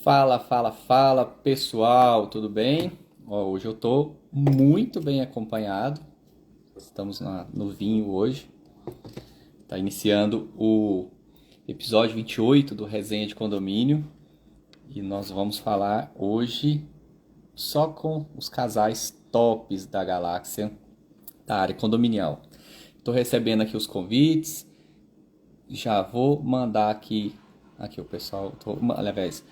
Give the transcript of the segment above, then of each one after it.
Fala, fala, fala, pessoal, tudo bem? Hoje eu tô muito bem acompanhado. Estamos no vinho hoje. Tá iniciando o episódio 28 do Resenha de Condomínio e nós vamos falar hoje só com os casais tops da galáxia da área condominial. Estou recebendo aqui os convites. Já vou mandar aqui o pessoal, aliás,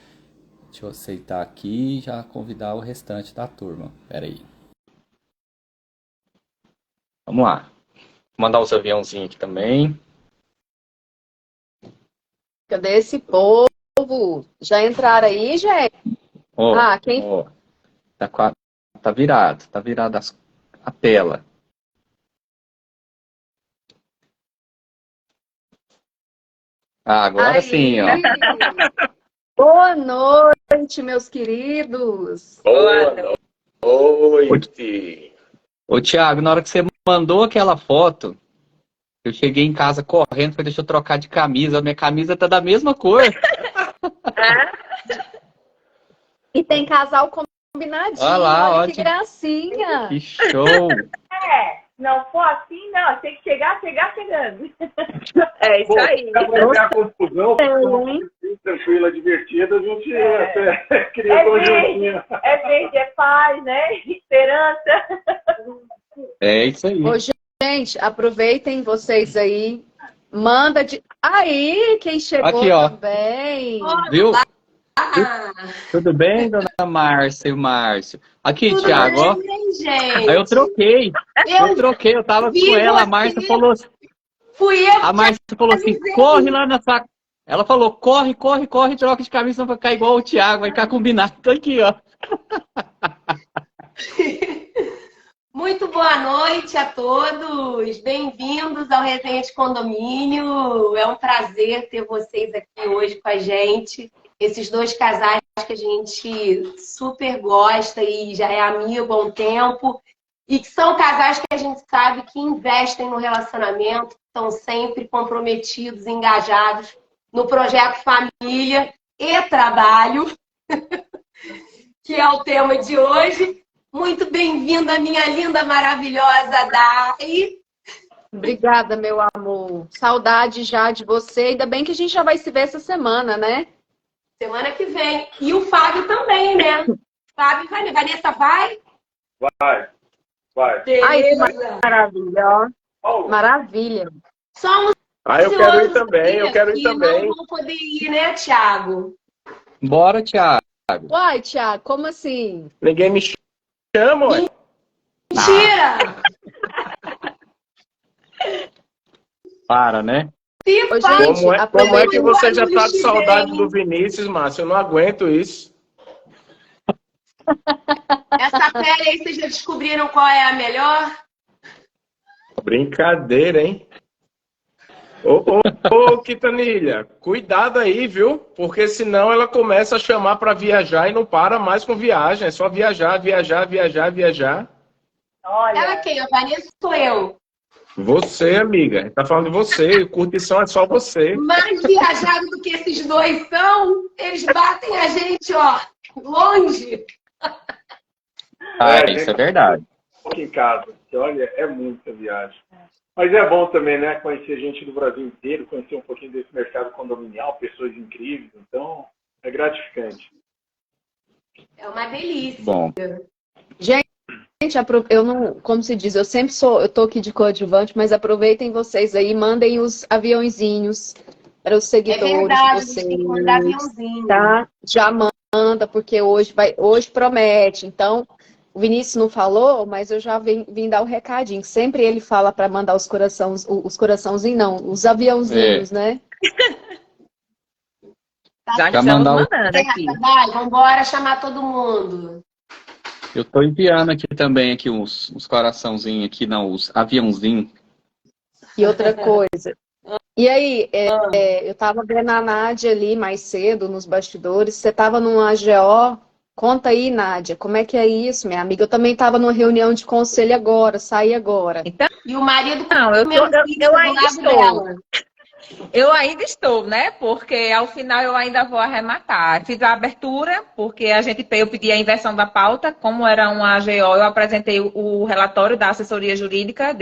deixa eu aceitar aqui e já convidar o restante da turma. Pera aí. Vamos lá. Vou mandar os aviãozinhos aqui também. Cadê esse povo? Já entraram aí, gente? Ó, Quem? ó, tá virado a tela. Agora Aí. sim, ó. Boa noite, meus queridos. Boa noite. Ô, Thiago, na hora que você mandou aquela foto, eu cheguei em casa correndo, falei, deixa eu trocar de camisa. A minha camisa tá da mesma cor. E tem casal combinadinho. Olha lá, olha ótimo. que gracinha. Que show. Não for assim, não. Tem que chegar chegando. É isso aí. Para a confusão, tranquila, divertida, a gente até cria conjuntinho. É verde, é paz, né? Esperança. É isso aí. Ô, gente, aproveitem vocês aí. Manda de... Aí, quem chegou Aqui, ó. também. Viu? Tudo bem, dona Márcia e o Márcio? Aqui, Tudo Thiago, ó. bem, gente? Aí eu troquei. Eu tava com ela. A Márcia falou assim. Fui eu A Márcia falou assim: corre lá na sua. Ela falou: corre, troca de camisa, não vai ficar igual o Thiago, vai ficar combinado. Tô aqui, ó. Muito boa noite a todos. Bem-vindos ao Resenha de Condomínio. É um prazer ter vocês aqui hoje com a gente. Esses dois casais que a gente super gosta e já é amigo há um tempo. E que são casais que a gente sabe que investem no relacionamento, estão sempre comprometidos, engajados no projeto família e trabalho, que é o tema de hoje. Muito bem-vinda, minha linda, maravilhosa Dai. Obrigada, meu amor. Saudade já de você. Ainda bem que a gente já vai se ver essa semana, né? Semana que vem. E o Fábio também, né? Fábio vai, Vanessa vai? Vai. Ai, que Beleza. maravilha. Maravilha. Somos Eu quero ir também, Não vão poder ir, né, Thiago? Bora, Thiago. Uai, Thiago, como assim? Ninguém me chama, ué. Mentira! Para, né? Ô, gente, Como é que você já tá de Aproveita saudade o do Vinícius, Márcio? Eu não aguento isso. Essa pele aí, vocês já descobriram qual é a melhor? Brincadeira, hein? Ô, Quitanilha, cuidado aí, viu? Porque senão ela começa a chamar para viajar e não para mais com viagem. É só viajar. Olha, Ela quem? A Vanessa ou eu? Você, amiga. Tá falando de você. Curtição é só você. Mais viajados do que esses dois são, eles batem a gente, ó, longe. Isso é verdade. Aqui em casa. Olha, é muita viagem. Mas é bom também, né? Conhecer gente do Brasil inteiro, conhecer um pouquinho desse mercado condominial, pessoas incríveis. Então, é gratificante. É uma delícia. Bom, Gente, eu não, como se diz, eu tô aqui de coadjuvante, mas aproveitem vocês aí, mandem os aviãozinhos para os É seguidores verdade, a de gente tem que mandar vocês, aviãozinho. tá? Já manda, porque hoje promete. Então, o Vinícius não falou, mas eu já vim dar o recadinho. Sempre ele fala para mandar os coraçãozinhos, não, os aviãozinhos, né? já Já estamos mandar o- mandando aqui. Vai, vambora chamar todo mundo. eu tô enviando aqui também aqui uns coraçãozinhos aqui, não, os aviãozinhos. E outra coisa. E aí, eu tava vendo a Nádia ali mais cedo, nos bastidores. Você tava numa AGO. Conta aí, Nádia, como é que é isso, minha amiga? Eu também tava numa reunião de conselho agora, saí agora. E o marido Não, eu comendo pizza do ainda lado estou. dela. Eu ainda estou, né? Porque ao final eu ainda vou arrematar. Fiz a abertura, porque eu pedi a inversão da pauta. Como era uma AGO, eu apresentei o relatório da assessoria jurídica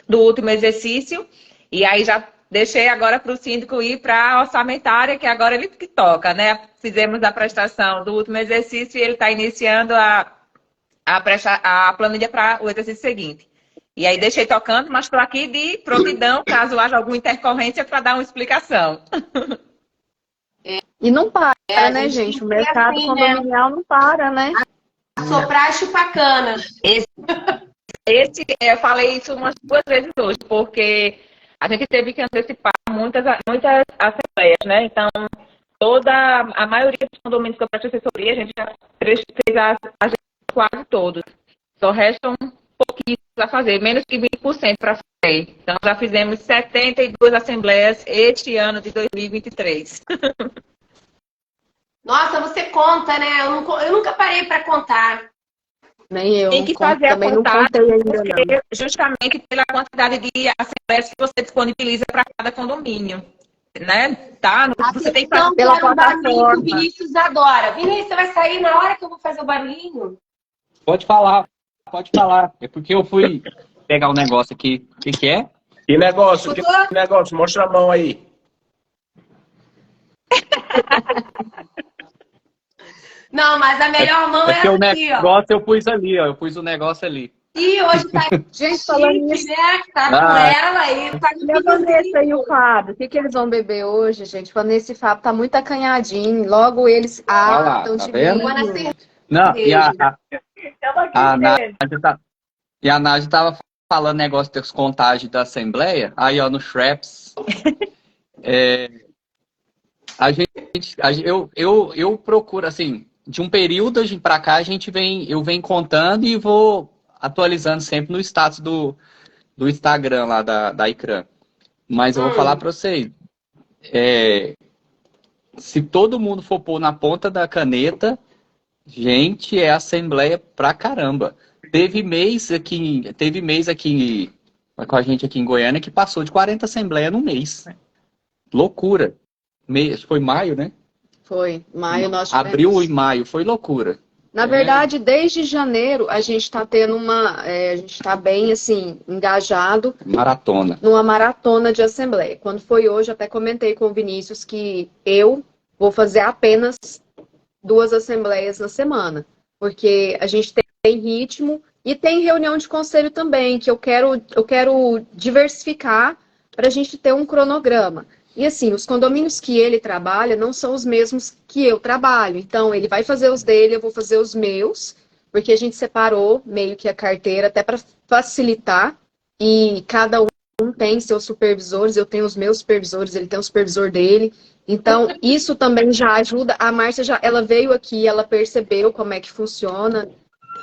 do último exercício. E aí já deixei agora para o síndico ir para a orçamentária, que agora ele que toca, né? Fizemos a prestação do último exercício e ele está iniciando a planilha para o exercício seguinte. E aí deixei tocando, mas estou aqui de prontidão, caso haja alguma intercorrência, para dar uma explicação. E não para, né, gente? O mercado assim, condominial não para, né? Soprar chupacana. Eu falei isso umas 2 vezes hoje, porque a gente teve que antecipar muitas assembleias, né? Então, a maioria dos condomínios que eu presto assessoria, a gente já fez quase todos. Só restam pouquinho para fazer, menos que 20% para fazer. Então, já fizemos 72 assembleias este ano de 2023. Nossa, você conta, né? Eu nunca parei para contar. Nem eu. Tem que fazer a também contagem, não contei ainda, não. justamente pela quantidade de assembleias que você disponibiliza para cada condomínio. Né? Tá? Você tem que fazer pela o barulhinho que o plataforma. Vinícius adora. Vinícius, você vai sair na hora que eu vou fazer o barulhinho? Pode falar, pode falar. É porque eu fui pegar um negócio aqui. O que é? Que negócio? Que Escutou? negócio? Mostra a mão aí. Não, mas a melhor mão É é porque o aqui, ó. negócio eu pus ali, ó. Eu pus o negócio ali. E hoje tá Gente, falando chique, nisso, né? Tá com ela e tá e a Vanessa e o Fábio, o que eles vão beber hoje, gente? Vanessa e Fábio tá muito acanhadinho. Logo eles Olha lá, estão tá de vendo? vinho. Não, e a Estamos aqui a mesmo. Nádia tava falando negócio das contagens da Assembleia. Aí, ó, no Shreps. Eu procuro, assim, de um período pra cá, eu venho contando e vou atualizando sempre no status do Instagram lá da ICRAN. Mas eu vou falar pra vocês, se todo mundo for pôr na ponta da caneta, gente, é assembleia pra caramba. Teve mês aqui com a gente aqui em Goiânia que passou de 40 assembleias no mês. Loucura. Foi maio, né? Foi, maio nós tivemos. Abril e maio, foi loucura. Na verdade, desde janeiro, a gente está tendo a gente está bem, assim, engajado Maratona. numa maratona de assembleia. Quando foi hoje, até comentei com o Vinícius que eu vou fazer apenas 2 assembleias na semana, porque a gente tem ritmo e tem reunião de conselho também, que eu quero diversificar para a gente ter um cronograma. E assim, os condomínios que ele trabalha não são os mesmos que eu trabalho. Então, ele vai fazer os dele, eu vou fazer os meus, porque a gente separou meio que a carteira até para facilitar. E cada um tem seus supervisores, eu tenho os meus supervisores, ele tem o supervisor dele. Então, isso também já ajuda. A Márcia, ela veio aqui, ela percebeu como é que funciona.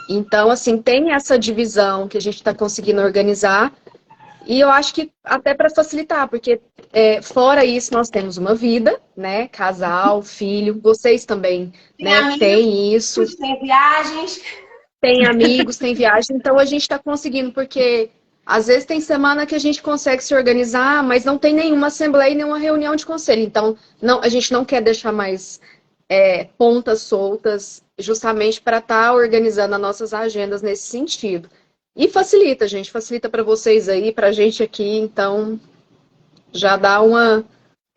Então, assim, tem essa divisão que a gente está conseguindo organizar. E eu acho que até para facilitar, porque fora isso nós temos uma vida, né? Casal, filho, vocês também, né? Tem isso. Tem viagens. Tem amigos, tem viagem. Então a gente está conseguindo, porque às vezes tem semana que a gente consegue se organizar, mas não tem nenhuma assembleia e nenhuma reunião de conselho. Então a gente não quer deixar mais pontas soltas, justamente para estar organizando as nossas agendas nesse sentido. E facilita, gente, facilita para vocês aí, para a gente aqui, então já dá uma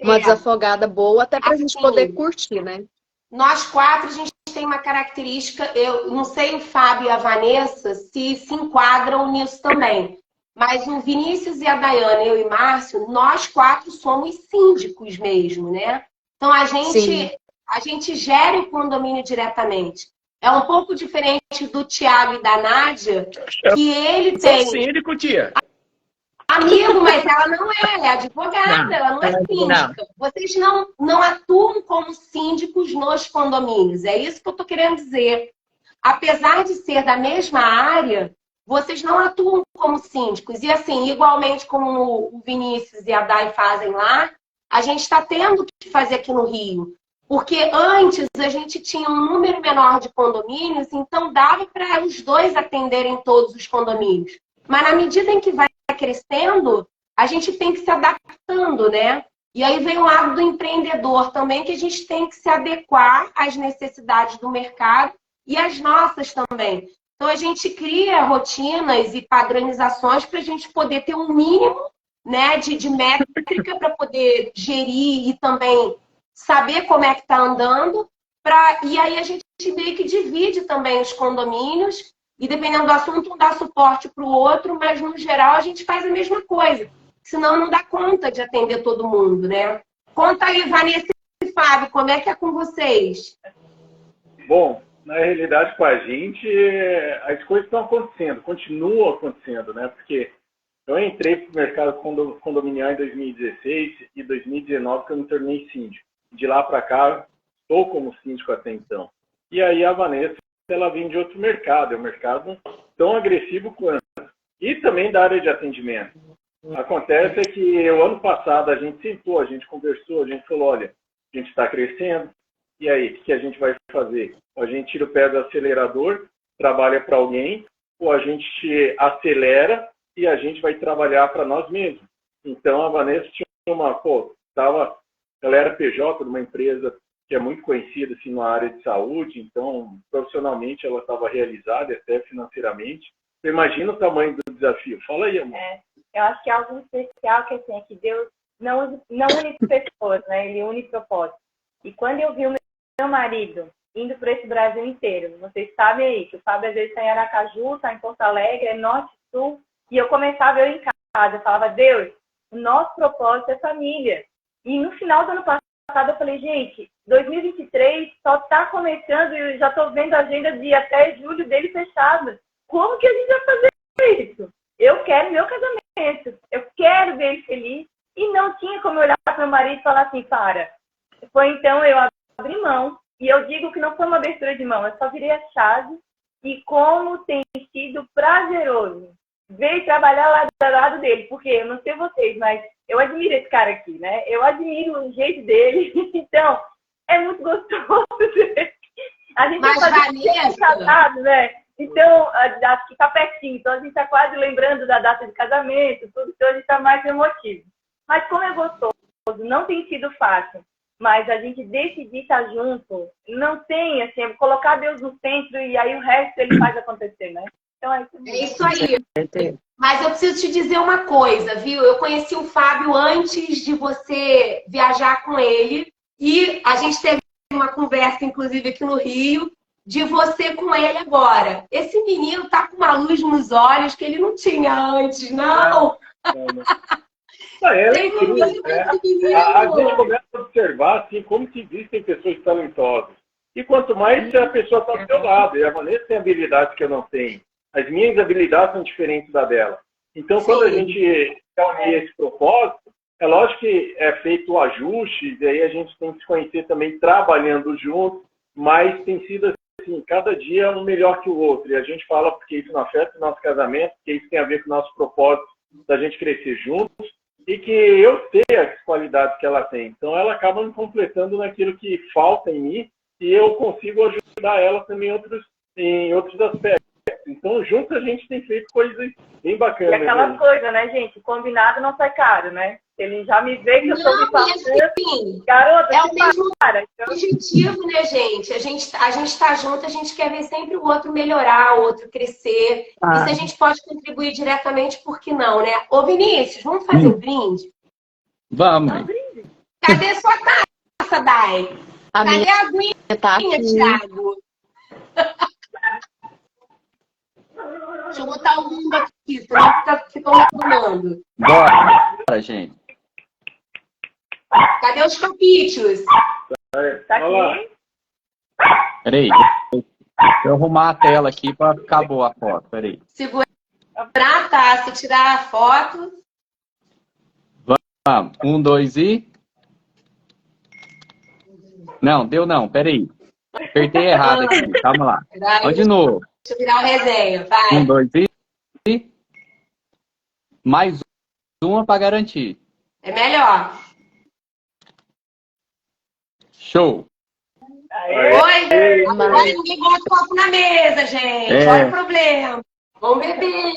desafogada boa, até para a gente poder curtir, né? Nós 4, a gente tem uma característica, eu não sei o Fábio e a Vanessa se enquadram nisso também, mas o Vinícius e a Daiane, eu e Márcio, nós 4 somos síndicos mesmo, né? Então a gente gera o condomínio diretamente. É um pouco diferente do Thiago e da Nádia, que ele tem... Síndico, tia. Amigo, mas ela não é advogada, ela não é síndica. Vocês não atuam como síndicos nos condomínios, é isso que eu estou querendo dizer. Apesar de ser da mesma área, vocês não atuam como síndicos. E assim, igualmente como o Vinícius e a Dai fazem lá, a gente está tendo que fazer aqui no Rio. Porque antes a gente tinha um número menor de condomínios, então dava para os 2 atenderem todos os condomínios. Mas na medida em que vai crescendo, a gente tem que se adaptando, né? E aí vem o lado do empreendedor também, que a gente tem que se adequar às necessidades do mercado e às nossas também. Então, a gente cria rotinas e padronizações para a gente poder ter um mínimo, né, de métrica para poder gerir e também saber como é que está andando. E aí a gente meio que divide também os condomínios e, dependendo do assunto, um dá suporte para o outro, mas, no geral, a gente faz a mesma coisa. Senão não dá conta de atender todo mundo, né? Conta aí, Vanessa e Fábio, como é que é com vocês? Bom, na realidade, com a gente, as coisas estão acontecendo, continuam acontecendo, né? Porque eu entrei para o mercado condominial em 2016 e 2019 que eu me tornei síndico. De lá para cá, estou como síndico até então. E aí a Vanessa, ela vem de outro mercado, é um mercado tão agressivo quanto. E também da área de atendimento. Acontece que o ano passado a gente sentou, a gente conversou, a gente falou, olha, a gente está crescendo, e aí, o que a gente vai fazer? Ou a gente tira o pé do acelerador, trabalha para alguém, ou a gente acelera e a gente vai trabalhar para nós mesmos. Então, a Vanessa tinha ela era PJ de uma empresa que é muito conhecida assim, na área de saúde, então, profissionalmente, ela estava realizada, até financeiramente. Você imagina o tamanho do desafio. Fala aí, amor. Eu acho que é algo especial que, assim, é que Deus não une pessoas, né? Ele une propósitos. E quando eu vi o meu marido indo para esse Brasil inteiro, vocês sabem aí que o Fábio às vezes está em Aracaju, está em Porto Alegre, é Norte, Sul, e eu começava eu em casa, eu falava, Deus, o nosso propósito é família. E no final do ano passado eu falei, gente, 2023 só está começando e eu já estou vendo a agenda de até julho dele fechada. Como que a gente vai fazer isso? Eu quero meu casamento, eu quero ver ele feliz. E não tinha como eu olhar para meu marido e falar assim, para. Foi então eu abri mão. E eu digo que não foi uma abertura de mão, eu só virei a chave. E como tem sido prazeroso ver trabalhar lá do lado dele. Porque eu não sei vocês, mas eu admiro esse cara aqui, né? Eu admiro o jeito dele. Então, é muito gostoso. A gente vai fazer casado, né? Então, acho que está pertinho. Então, a gente está quase lembrando da data de casamento, tudo, então a gente está mais emotivo. Mas como é gostoso, não tem sido fácil. Mas a gente decidir estar junto, não tem, assim, colocar Deus no centro e aí o resto ele faz acontecer, né? Então é isso aí. Mas eu preciso te dizer uma coisa, viu? Eu conheci o Fábio antes de você viajar com ele e a gente teve uma conversa, inclusive, aqui no Rio, de você com ele agora. Esse menino tá com uma luz nos olhos que ele não tinha antes, não. É incrível, né? A gente começa a observar assim, como que existem pessoas talentosas. E quanto mais a pessoa está do seu lado, e a Vanessa tem habilidades que eu não tenho. As minhas habilidades são diferentes da dela. Então, quando a gente une esse propósito, é lógico que é feito o ajuste, e aí a gente tem que se conhecer também trabalhando junto, mas tem sido assim, cada dia um melhor que o outro. E a gente fala porque isso não afeta o nosso casamento, porque isso tem a ver com o nosso propósito da gente crescer juntos, e que eu sei as qualidades que ela tem. Então, ela acaba me completando naquilo que falta em mim, e eu consigo ajudar ela também em outros aspectos. Então, juntos a gente tem feito coisas bem bacanas. E aquela coisa, né, gente? Combinado não sai caro, né? Ele já me vê que eu estou me passando. Assim, garota, é o mesmo cara. objetivo, né, gente? A gente tá junto, a gente quer ver sempre o outro melhorar, o outro crescer. E se a gente pode contribuir diretamente, por que não, né? Ô, Vinícius, vamos fazer um brinde? Vamos. Cadê sua taça, Dai? Cadê a aguinha, Thiago? Deixa eu botar o mundo aqui, senão ficam fumando. Bora, gente. Cadê os capítulos? Tá aqui. Peraí. Deixa eu arrumar a tela aqui para ficar boa a foto. Peraí. Segura a taça, tirar a foto. Vamos. 1, 2 e... Não, deu não. Peraí. Apertei errado aqui. Calma lá. Vamos de novo. Deixa eu virar o resenha. Vai. 1, 2 e... Mais uma para garantir. É melhor. Show. Oi! Agora ninguém bota o copo na mesa, gente. Olha o problema. Vamos beber.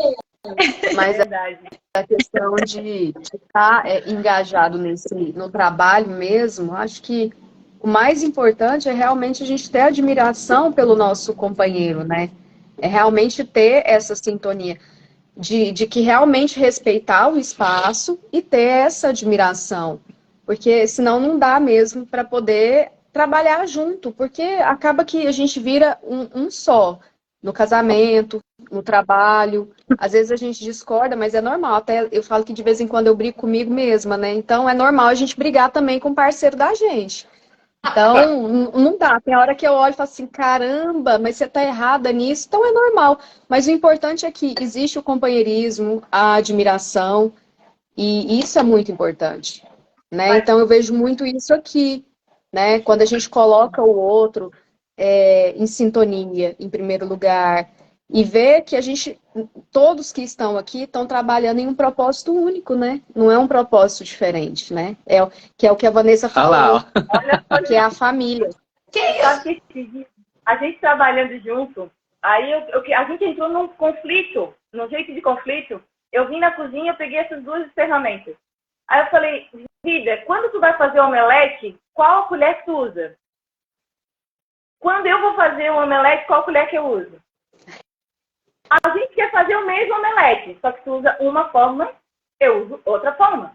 Mas Verdade. a questão de estar engajado no trabalho mesmo, acho que o mais importante é realmente a gente ter admiração pelo nosso companheiro, né? É realmente ter essa sintonia de que realmente respeitar o espaço e ter essa admiração, porque senão não dá mesmo para poder trabalhar junto, porque acaba que a gente vira um só no casamento, no trabalho. Às vezes a gente discorda, mas é normal. Até eu falo que de vez em quando eu brigo comigo mesma, né? Então é normal a gente brigar também com o parceiro da gente. Então, não dá. Tem hora que eu olho e falo assim, caramba, mas você tá errada nisso. Então é normal. Mas o importante é que existe o companheirismo, a admiração, e isso é muito importante, né? Então eu vejo muito isso aqui, né? Quando a gente coloca o outro em sintonia, em primeiro lugar, e vê que a gente, todos que estão aqui, estão trabalhando em um propósito único, né? Não é um propósito diferente, né? Que é o que a Vanessa Olha lá, falou, ó. Olha só, que é a família. sabe que a gente trabalhando junto, aí a gente entrou num conflito, num jeito de conflito. Eu vim na cozinha, eu peguei essas duas ferramentas. Aí eu falei, vida, quando tu vai fazer omelete, qual a colher que tu usa? Quando eu vou fazer um omelete, qual colher que eu uso? A gente quer fazer o mesmo omelete, só que tu usa uma forma, eu uso outra forma.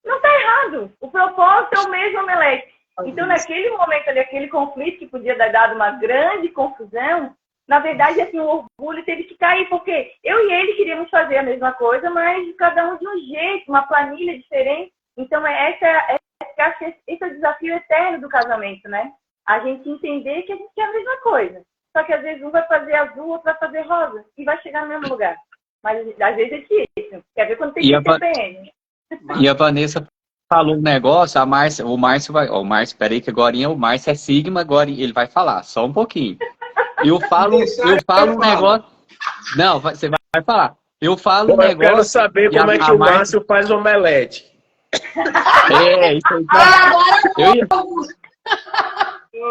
Não tá errado. O propósito é o mesmo omelete. Então, naquele momento ali, aquele conflito que podia ter dado uma grande confusão, na verdade, assim, o orgulho teve que cair, porque eu e ele queríamos fazer a mesma coisa, mas cada um de um jeito, uma planilha diferente. Então, esse é o desafio eterno do casamento, né? A gente entender que a gente quer a mesma coisa. Só que às vezes um vai fazer azul, outro vai fazer rosa, e vai chegar no mesmo lugar. Mas às vezes é difícil. Quer ver quando tem que ter PM. E a Vanessa falou um negócio, o Márcio, peraí que agora o Márcio é Sigma, agora ele vai falar, só um pouquinho. Eu falo um negócio. Não, você vai falar. Eu falo um negócio. Eu quero saber como é que o Márcio faz omelete. Isso aí.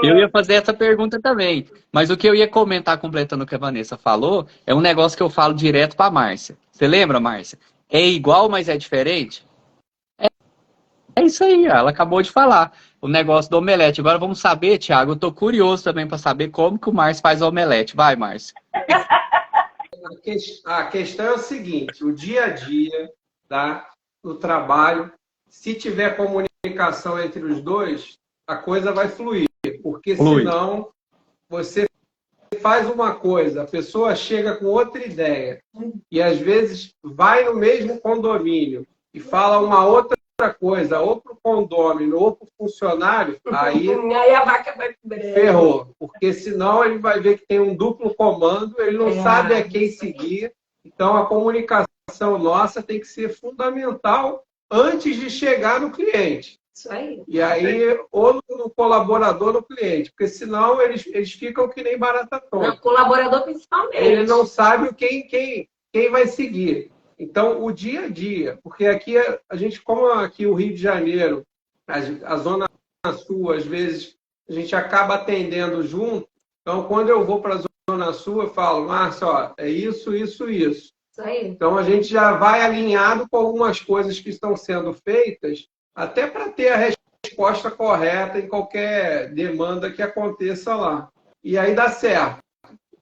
Eu ia fazer essa pergunta também. Mas o que eu ia comentar, completando o que a Vanessa falou, é um negócio que eu falo direto pra Márcia. Você lembra, Márcia? É igual, mas é diferente? É isso aí, ela acabou de falar. O negócio do omelete. Agora vamos saber, Thiago, eu tô curioso também para saber como que o Márcio faz o omelete. Vai, Márcio. A questão é o seguinte, o dia a dia, tá, no trabalho, se tiver comunicação entre os dois, a coisa vai fluir. Porque senão você faz uma coisa, a pessoa chega com outra ideia e às vezes vai no mesmo condomínio e fala uma outra coisa, ou para o condômino, ou para o funcionário, aí a vaca vai ferrou. Porque senão ele vai ver que tem um duplo comando, ele não sabe a quem seguir. Então a comunicação nossa tem que ser fundamental antes de chegar no cliente. Isso aí. E aí, ou no colaborador, no cliente. Porque senão eles ficam que nem barata tonta. No colaborador principalmente. Ele não sabe quem vai seguir. Então, o dia a dia, porque aqui a gente, como aqui o Rio de Janeiro, a Zona Sul, às vezes, a gente acaba atendendo junto. Então, quando eu vou para a Zona Sul, eu falo, Márcio, ó, é isso, isso, isso. Isso aí. Então, a gente já vai alinhado com algumas coisas que estão sendo feitas, até para ter a resposta correta em qualquer demanda que aconteça lá. E aí dá certo.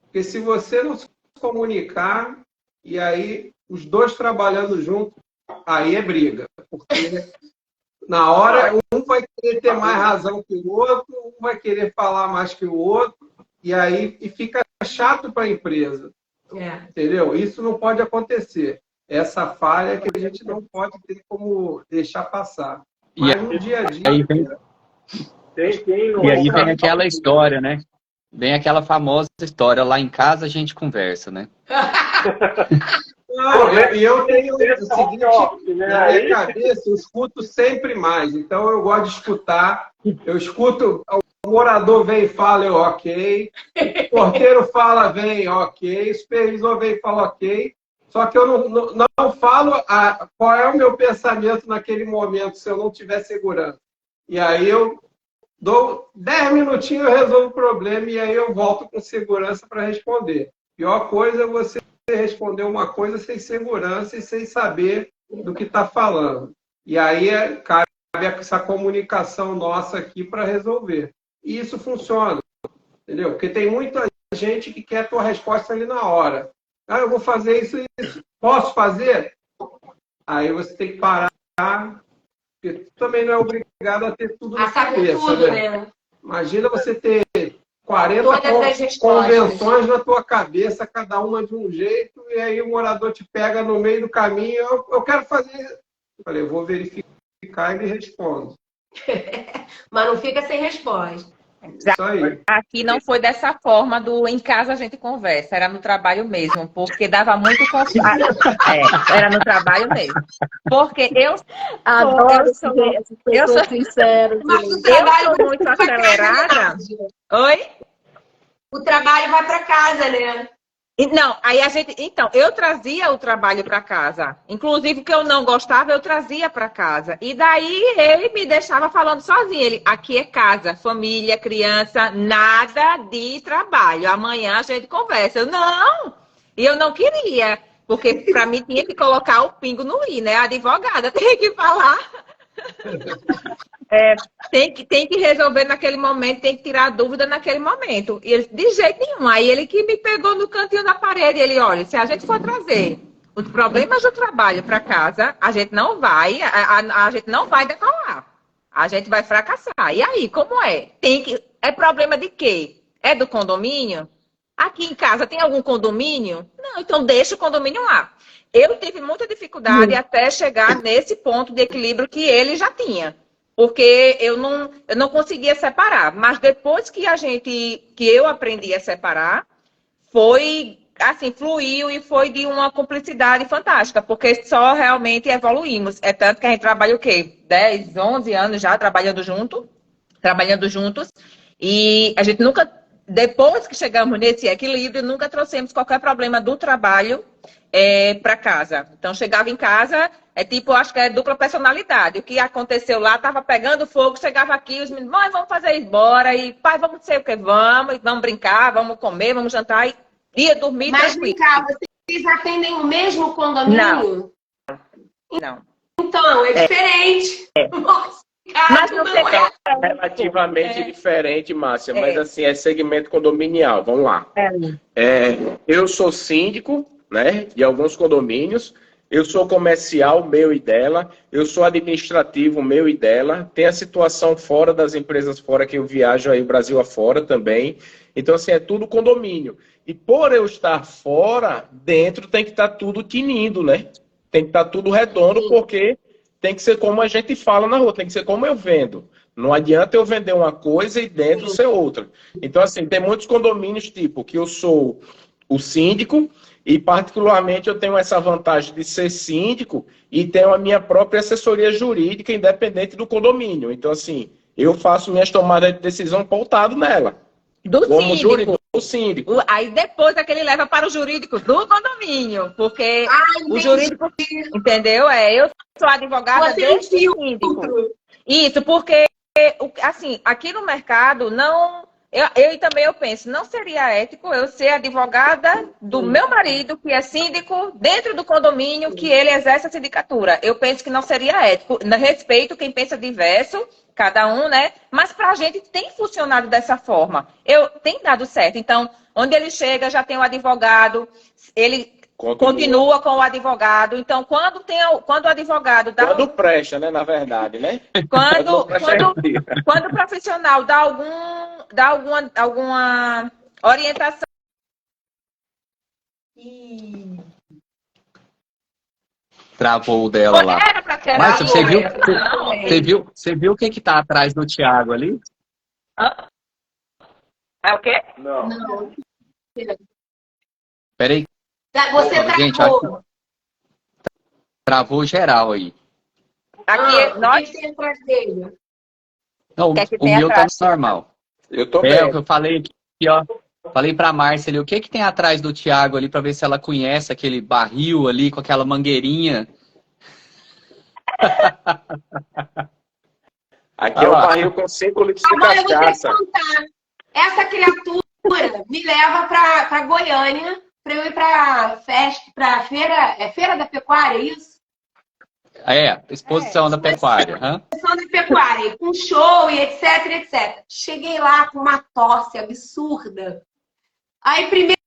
Porque se você não se comunicar, e aí os dois trabalhando juntos, aí é briga. Porque na hora, um vai querer ter mais razão que o outro, um vai querer falar mais que o outro, e aí fica chato para a empresa. Entendeu? Isso não pode acontecer. Essa falha que a gente não pode ter como deixar passar. Mas no dia a dia... E aí vem aquela história, né? Vem aquela famosa história, lá em casa a gente conversa, né? Não, eu tenho o seguinte, na minha cabeça, eu escuto sempre mais. Então, eu gosto de escutar. Eu escuto, o morador vem e fala, eu ok. O porteiro fala, vem, ok. O supervisor vem e fala, ok. Só que eu não falo qual é o meu pensamento naquele momento, se eu não tiver segurança. E aí eu dou 10 minutinhos, eu resolvo o problema e aí eu volto com segurança para responder. Pior coisa é você responder uma coisa sem segurança e sem saber do que está falando. E aí cabe essa comunicação nossa aqui para resolver. E isso funciona, entendeu? Porque tem muita gente que quer a tua resposta ali na hora. Ah, eu vou fazer isso e isso. Posso fazer? Aí você tem que parar, porque tu também não é obrigado a ter tudo na cabeça. Tudo, né? Imagina você ter 40 convenções na tua cabeça, cada uma de um jeito, e aí o morador te pega no meio do caminho, eu quero fazer. Eu falei, eu vou verificar e lhe respondo. Mas não fica sem resposta. Isso aí. Aqui não foi dessa forma do em casa a gente conversa, era no trabalho mesmo, porque dava muito conflito. Era no trabalho mesmo. Porque eu sou sincera, Mas o trabalho eu sou muito acelerada. Oi? O trabalho vai para casa, né? Não, aí então, eu trazia o trabalho para casa. Inclusive, o que eu não gostava, eu trazia para casa. E daí ele me deixava falando sozinho. Ele, aqui é casa, família, criança, nada de trabalho. Amanhã a gente conversa. Eu, não! E eu não queria, porque para mim tinha que colocar o pingo no i, né? A advogada tem que falar. Tem que resolver naquele momento, tem que tirar a dúvida naquele momento. E ele, de jeito nenhum. Aí ele que me pegou no cantinho da parede, ele, olha, se a gente for trazer os problemas do trabalho para casa, a gente não vai, a gente não vai decolar. A gente vai fracassar. E aí, como é? É problema de quê? É do condomínio? Aqui em casa tem algum condomínio? Não, então deixa o condomínio lá. Eu tive muita dificuldade até chegar nesse ponto de equilíbrio que ele já tinha. Porque eu não conseguia separar. Mas depois que eu aprendi a separar, foi, assim, fluiu e foi de uma cumplicidade fantástica. Porque só realmente evoluímos. É tanto que a gente trabalha o quê? 10, 11 anos já trabalhando juntos. E a gente nunca, depois que chegamos nesse equilíbrio, nunca trouxemos qualquer problema do trabalho para casa. Então, chegava em casa, acho que é dupla personalidade. O que aconteceu lá, estava pegando fogo, chegava aqui, os meninos, mãe, vamos fazer isso, bora, e pai, vamos sei o que, vamos brincar, vamos comer, vamos jantar, e ia dormir Mas tranquilo. vem cá, vocês atendem o mesmo condomínio? Não. Então, é diferente. Nossa, cara, Mas não tem Relativamente diferente, Márcia, mas assim, é segmento condominial. Vamos lá. Eu sou síndico, né, de alguns condomínios. Eu sou comercial, meu e dela. Eu sou administrativo, meu e dela. Tem a situação fora das empresas fora, que eu viajo aí o Brasil afora também. Então, assim, é tudo condomínio. E por eu estar fora, dentro tem que estar tudo tinindo, né? Tem que estar tudo redondo, porque tem que ser como a gente fala na rua, tem que ser como eu vendo. Não adianta eu vender uma coisa e dentro ser outra. Então, assim, tem muitos condomínios, tipo, que eu sou o síndico, e particularmente eu tenho essa vantagem de ser síndico e tenho a minha própria assessoria jurídica independente do condomínio. Então, assim, eu faço minhas tomadas de decisão pautado nela. Como jurídico, do síndico. Aí depois é que ele leva para o jurídico do condomínio, porque o jurídico, entendeu? Eu sou advogada desse síndico. Isso, porque, assim, aqui no mercado não... Eu também penso, não seria ético eu ser advogada do meu marido, que é síndico, dentro do condomínio que ele exerce a sindicatura. Eu penso que não seria ético. Respeito quem pensa diverso, cada um, né? Mas pra gente tem funcionado dessa forma. Tem dado certo. Então, onde ele chega, já tem o advogado, ele continua com o advogado. Então, quando o advogado dá... Quando presta, né? Na verdade, né? Quando o profissional dá alguma orientação. Travou o dela lá. Mas você viu o que está atrás do Thiago ali? É o quê? Não. Peraí. Você Gente, travou. Travou geral aí. Aqui, nós... O que tem atrás dele? Não, o meu tá normal. Eu tô bem. O que eu falei aqui, ó. Falei pra Márcia ali, o que tem atrás do Thiago ali, pra ver se ela conhece aquele barril ali, com aquela mangueirinha. Aqui é um barril com 5 litros de cachaça. Eu vou te contar. Essa criatura me leva pra Goiânia para eu ir para festa, para feira, feira da pecuária, é isso? Exposição da pecuária. Exposição da pecuária, com show e etc, etc. Cheguei lá com uma tosse absurda. Aí, primeiro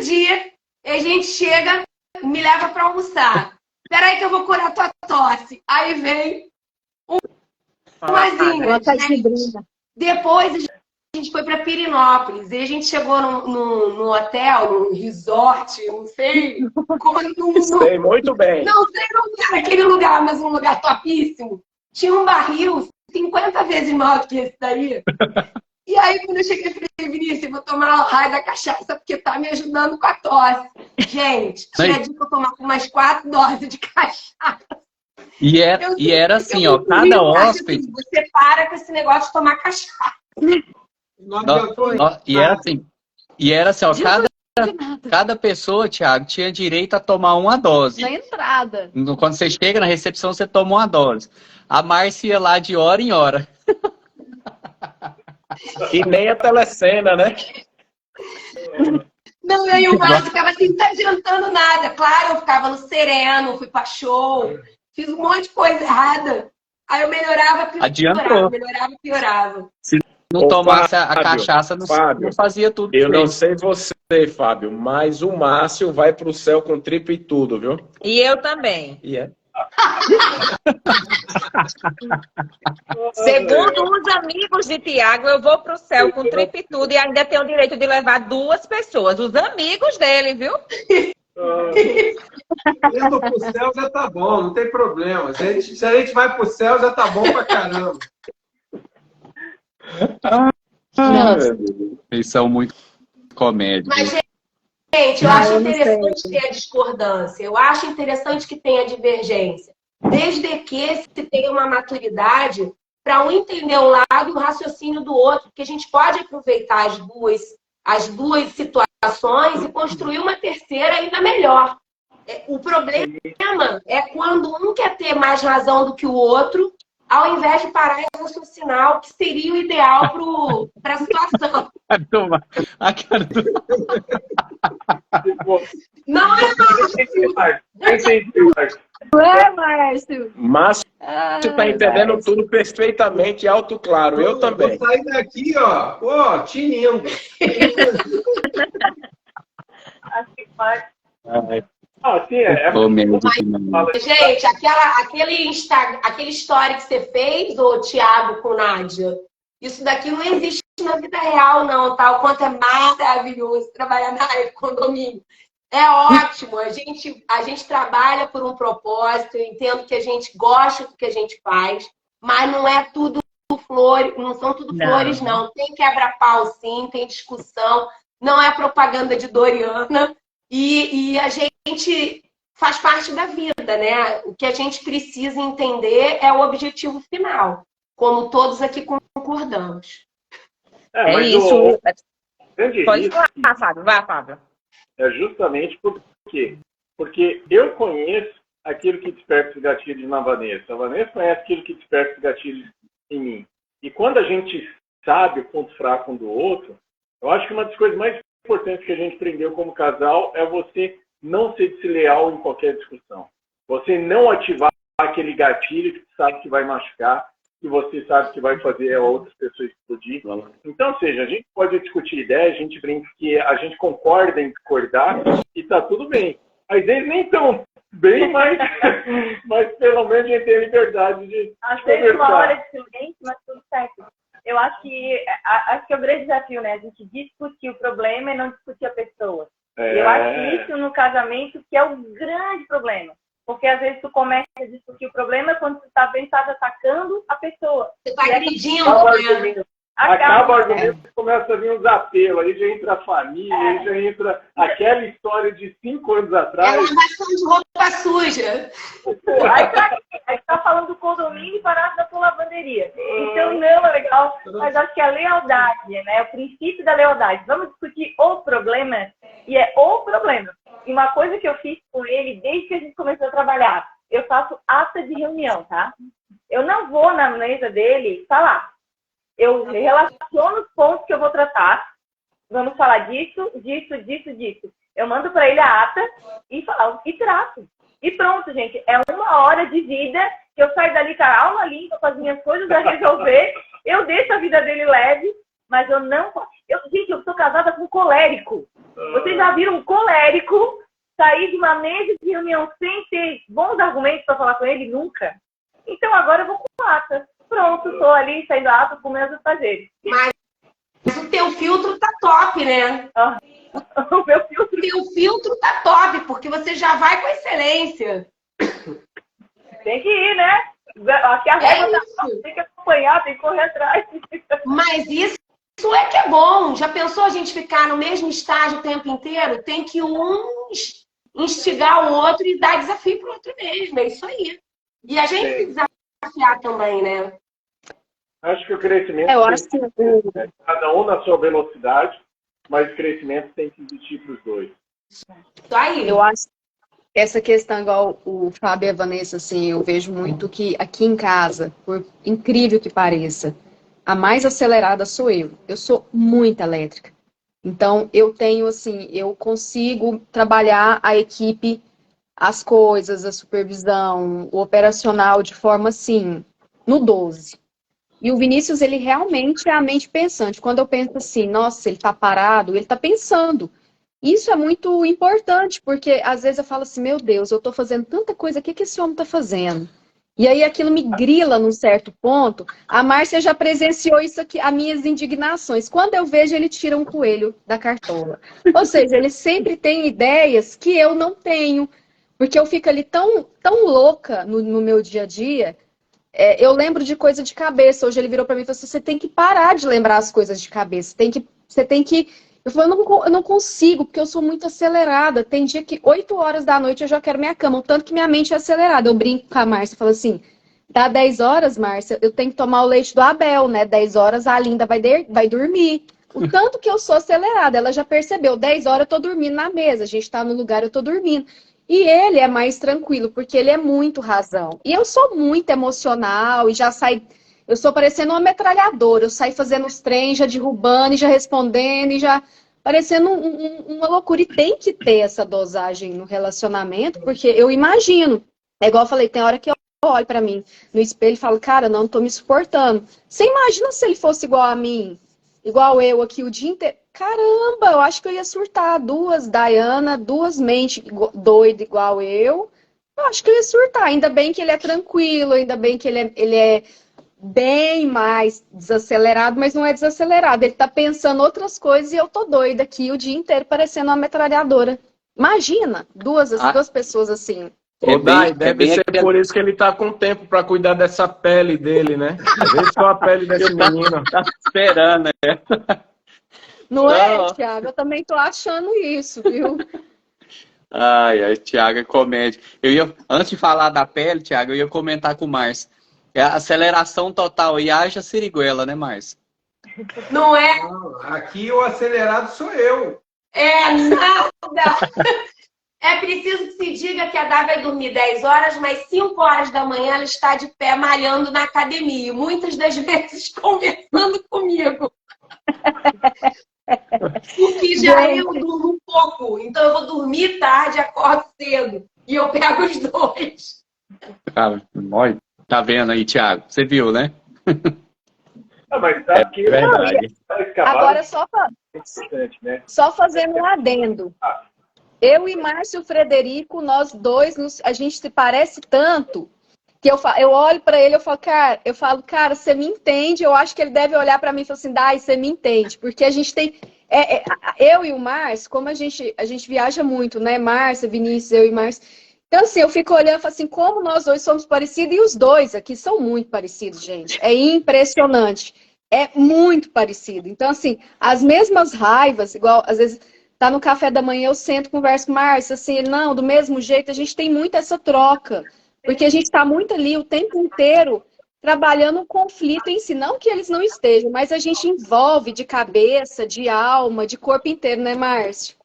dia, a gente chega, me leva para almoçar. Peraí que eu vou curar tua tosse. Aí vem umazinha. Depois a gente foi para Pirinópolis. E a gente chegou no hotel, num resort, não sei. Sei muito bem. Não sei aquele lugar, mas um lugar topíssimo. Tinha um barril 50 vezes maior que esse daí. E aí, quando eu cheguei, eu falei, Vinícius, vou tomar o raio da cachaça, porque tá me ajudando com a tosse. Gente, tinha dito que eu tomar umas 4 doses de cachaça. E era assim, ó, cada hóspede... Você para com esse negócio de tomar cachaça. E era assim, ó, cada pessoa, Thiago, tinha direito a tomar uma dose. Na entrada. Quando você chega na recepção, você toma uma dose. A Márcia ia lá de hora em hora. Que nem a telecena, né? Não, aí o Márcio ficava assim, não tá adiantando nada. Claro, eu ficava no sereno, fui pra show, fiz um monte de coisa errada. Aí eu melhorava, piorava. Adiantou. Melhorava, piorava. Se não tomasse a cachaça, não fazia tudo. Eu não sei você, Fábio, mas o Márcio vai pro céu com tripa e tudo, viu? E eu também. Segundo os amigos de Tiago, eu vou pro céu com tripa e tudo e ainda tenho o direito de levar 2 pessoas, os amigos dele, viu? Indo pro céu já tá bom, não tem problema. Se a gente vai pro céu, já tá bom pra caramba. Eles são muito comédia. Mas, gente, eu acho interessante ter a discordância. Eu acho interessante que tenha divergência. Desde que se tenha uma maturidade para um entender um lado e o raciocínio do outro. Porque a gente pode aproveitar as duas situações e construir uma terceira ainda melhor. O problema é quando um quer ter mais razão do que o outro, ao invés de parar e raciocinar o que seria o ideal para a situação. Não é Márcio. Não é, Márcio. Márcio tá entendendo tudo perfeitamente, alto claro. Eu também. Vou sair daqui, ó, tinindo. Acho que faz. Gente, aquele story que você fez, ô Thiago com Nádia, isso daqui não existe na vida real, não, tá? O quanto é maravilhoso trabalhar na área de condomínio. É ótimo, a gente trabalha por um propósito, eu entendo que a gente gosta do que a gente faz, mas não é tudo flores, não são tudo flores, não. Tem quebra-pau, sim, tem discussão, não é propaganda de Doriana. E a gente faz parte da vida, né? O que a gente precisa entender é o objetivo final, como todos aqui concordamos. É isso. Pode falar, Fábio. Vai, Fábio. É justamente porque eu conheço aquilo que desperta os gatilhos na Vanessa. A Vanessa conhece aquilo que desperta os gatilhos em mim. E quando a gente sabe o ponto fraco um do outro, eu acho que uma das coisas mais importantes que a gente aprendeu como casal é você não ser desleal em qualquer discussão. Você não ativar aquele gatilho que você sabe que vai machucar, que você sabe que vai fazer a outras pessoas explodir. Então, ou seja, a gente pode discutir ideias, a gente brinca que a gente concorda em discordar e tá tudo bem. Às vezes nem tão bem, mas pelo menos a gente tem a liberdade de às vezes uma hora de silêncio, mas tudo certo. Eu acho que é o grande desafio, né? A gente discutir o problema e não discutir a pessoa. Eu acho que isso no casamento que é o grande problema. Porque às vezes tu começa a discutir o problema quando tu tá bem, tá atacando a pessoa. Você tá agredindo, né? Acaba o argumento, começa a vir uns apelos, aí já entra a família, aí já entra aquela história de 5 anos atrás. É lavação de roupa suja. Aí tá falando do condomínio e parado da tua lavanderia. Então não é legal, mas acho que a lealdade, né? O princípio da lealdade. Vamos discutir o problema, e é o problema. E uma coisa que eu fiz com ele desde que a gente começou a trabalhar, eu faço ata de reunião, tá? Eu não vou na mesa dele falar. Eu relaciono os pontos que eu vou tratar. Vamos falar disso, disso, disso, disso. Eu mando para ele a ata e trato. E pronto, gente. É 1 hora de vida que eu saio dali com a alma limpa, com as minhas coisas a resolver. Eu deixo a vida dele leve, mas eu não... Gente, eu sou casada com um colérico. Vocês já viram um colérico sair de uma mesa de reunião sem ter bons argumentos para falar com ele? Nunca. Então agora eu vou com ata. Pronto, estou ali saindo a ata com meus afazeres. Mas o teu filtro tá top, né? O meu filtro... O teu filtro tá top, porque você já vai com excelência. Tem que ir, né? Aqui a régua tem que acompanhar, tem que correr atrás. Mas isso é que é bom. Já pensou a gente ficar no mesmo estágio o tempo inteiro? Tem que um instigar o outro e dar desafio pro outro mesmo. É isso aí. E a gente se desafiar também, né? Acho que o crescimento Eu acho que cada um na sua velocidade, mas o crescimento tem que existir para os dois. Isso aí. Eu acho que essa questão, igual o Fábio e a Vanessa, assim, eu vejo muito que aqui em casa, por incrível que pareça, a mais acelerada sou eu. Eu sou muito elétrica. Então, eu tenho, assim, eu consigo trabalhar a equipe, as coisas, a supervisão, o operacional de forma, assim, no 12. E o Vinícius, ele realmente é a mente pensante. Quando eu penso assim, nossa, ele tá parado, ele tá pensando. Isso é muito importante, porque às vezes eu falo assim, meu Deus, eu tô fazendo tanta coisa, o que esse homem tá fazendo? E aí aquilo me grila num certo ponto. A Márcia já presenciou isso aqui, as minhas indignações. Quando eu vejo, ele tira um coelho da cartola. Ou seja, ele sempre tem ideias que eu não tenho. Porque eu fico ali tão louca no meu dia a dia. Eu lembro de coisa de cabeça. Hoje ele virou para mim e falou assim, você tem que parar de lembrar as coisas de cabeça. Você tem que... Eu falei, eu não consigo, porque eu sou muito acelerada. Tem dia que 8 horas da noite eu já quero minha cama, o tanto que minha mente é acelerada. Eu brinco com a Márcia e falo assim, dá 10 horas, Márcia, eu tenho que tomar o leite do Abel, né? 10 horas a Linda vai dormir. O tanto que eu sou acelerada, ela já percebeu. 10 horas eu tô dormindo na mesa, a gente tá no lugar, eu tô dormindo. E ele é mais tranquilo, porque ele é muito razão. E eu sou muito emocional e já saio... Eu sou parecendo uma metralhadora. Eu saio fazendo os trens, já derrubando e já respondendo e já... Parecendo uma loucura. E tem que ter essa dosagem no relacionamento, porque eu imagino. É igual eu falei, tem hora que eu olho pra mim no espelho e falo, cara, não tô me suportando. Você imagina se ele fosse igual a mim? Igual eu aqui o dia inteiro? Caramba, eu acho que eu ia surtar. 2 Dayana, 2 mentes doidas igual eu. Eu acho que eu ia surtar. Ainda bem que ele é tranquilo, ainda bem que ele é bem mais desacelerado, mas não é desacelerado. Ele tá pensando outras coisas e eu tô doida aqui o dia inteiro parecendo uma metralhadora. Imagina, duas pessoas assim. Ô, Dai, deve ser por isso que ele tá com tempo pra cuidar dessa pele dele, né? Vê só a pele desse menino. Tá esperando, né? Não é, Thiago? Eu também tô achando isso, viu? Ai, Thiago, é comédia. Antes de falar da pele, Thiago, eu ia comentar com o Márcio. É a aceleração total e haja siriguela, né, Márcio? Não é? Não, aqui o acelerado sou eu. É nada! É preciso que se diga que a Dá vai dormir 10 horas, mas 5 horas da manhã ela está de pé malhando na academia. Muitas das vezes conversando comigo. Porque já eu durmo um pouco. Então eu vou dormir tarde e acordo cedo. E eu pego os dois. Tá vendo aí, Thiago? Você viu, né? Mas tá aqui, verdade. Agora né? Só fazendo um adendo. Eu e Márcio Frederico, nós dois, a gente se parece tanto que eu olho pra ele, eu falo, cara, você me entende? Eu acho que ele deve olhar pra mim e falar assim, Dai, você me entende? Porque a gente tem... eu e o Márcio, como a gente viaja muito, né? Márcio, Vinícius, eu e Márcio. Então, assim, eu fico olhando e falo assim, como nós dois somos parecidos, e os dois aqui são muito parecidos, gente. É impressionante. É muito parecido. Então, assim, as mesmas raivas, igual, às vezes, tá no café da manhã, eu sento, converso com o Márcio, assim, não, do mesmo jeito, a gente tem muito essa troca. Porque a gente tá muito ali o tempo inteiro trabalhando o conflito em si. Não que eles não estejam, mas a gente envolve de cabeça, de alma, de corpo inteiro, né, Márcio?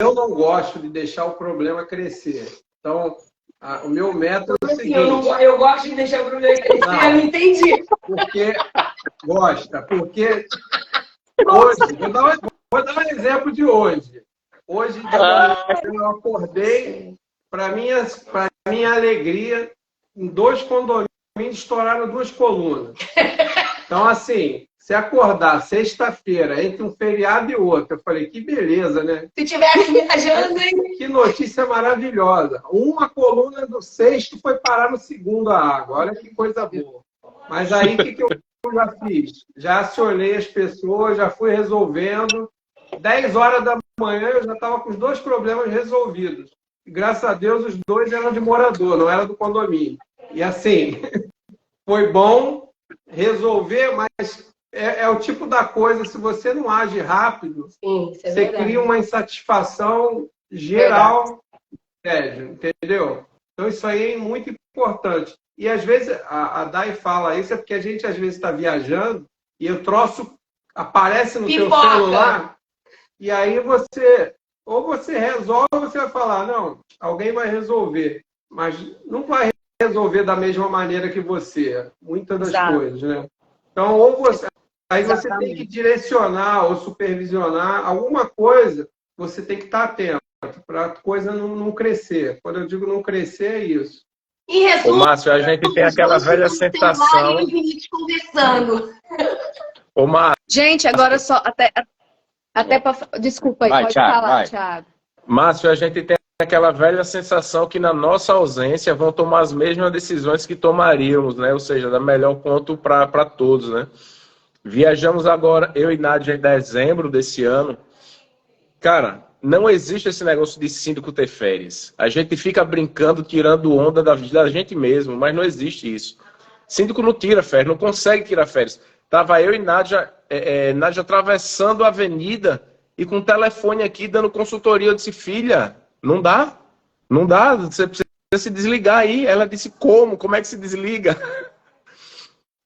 Eu não gosto de deixar o problema crescer. Então, o meu método é o seguinte... Eu gosto de deixar o problema crescer, eu não entendi. Porque gosta, porque hoje, vou dar um exemplo de hoje. Hoje de manhã eu acordei, para minha alegria, em 2 condomínios estouraram 2 colunas. Então, assim, se acordar sexta-feira entre um feriado e outro, eu falei, que beleza, né? Se tivesse viajando, hein? Que notícia maravilhosa. Uma coluna do sexto foi parar no segundo a água. Olha que coisa boa. Mas aí, o que eu já fiz? Já acionei as pessoas, já fui resolvendo. 10 horas da manhã eu já estava com os 2 problemas resolvidos. E, graças a Deus, os 2 eram de morador, não era do condomínio. E assim, foi bom resolver, mas é o tipo da coisa, se você não age rápido, Sim, isso é você verdade. cria uma insatisfação geral, entendeu? Então isso aí é muito importante. E às vezes, a Dai fala isso, é porque a gente às vezes está viajando e o troço aparece no seu celular, e aí ou você resolve, ou você vai falar, não, alguém vai resolver, mas não vai resolver da mesma maneira que você, muitas das coisas, né? Então, aí você tem que direcionar ou supervisionar alguma coisa, você tem que estar atento para a coisa não crescer. Quando eu digo não crescer, é isso. Em resumo, Ô, Márcio, a gente tem aquela velha sensação... conversando. Ô, Márcio... Gente, agora só... Até para... Desculpa aí, pode falar, Thiago. Márcio, a gente tem aquela velha sensação que na nossa ausência vão tomar as mesmas decisões que tomaríamos, né? Ou seja, da melhor ponto para todos, né? Viajamos agora, eu e Nádia, em dezembro desse ano. Cara, não existe esse negócio de síndico ter férias. A gente fica brincando, tirando onda da vida da gente mesmo, mas não existe isso. Síndico não tira férias, não consegue tirar férias. Tava eu e Nádia, Nádia atravessando a avenida e com o telefone aqui dando consultoria. Eu disse, filha, não dá, você precisa se desligar aí. Ela disse, como é que se desliga?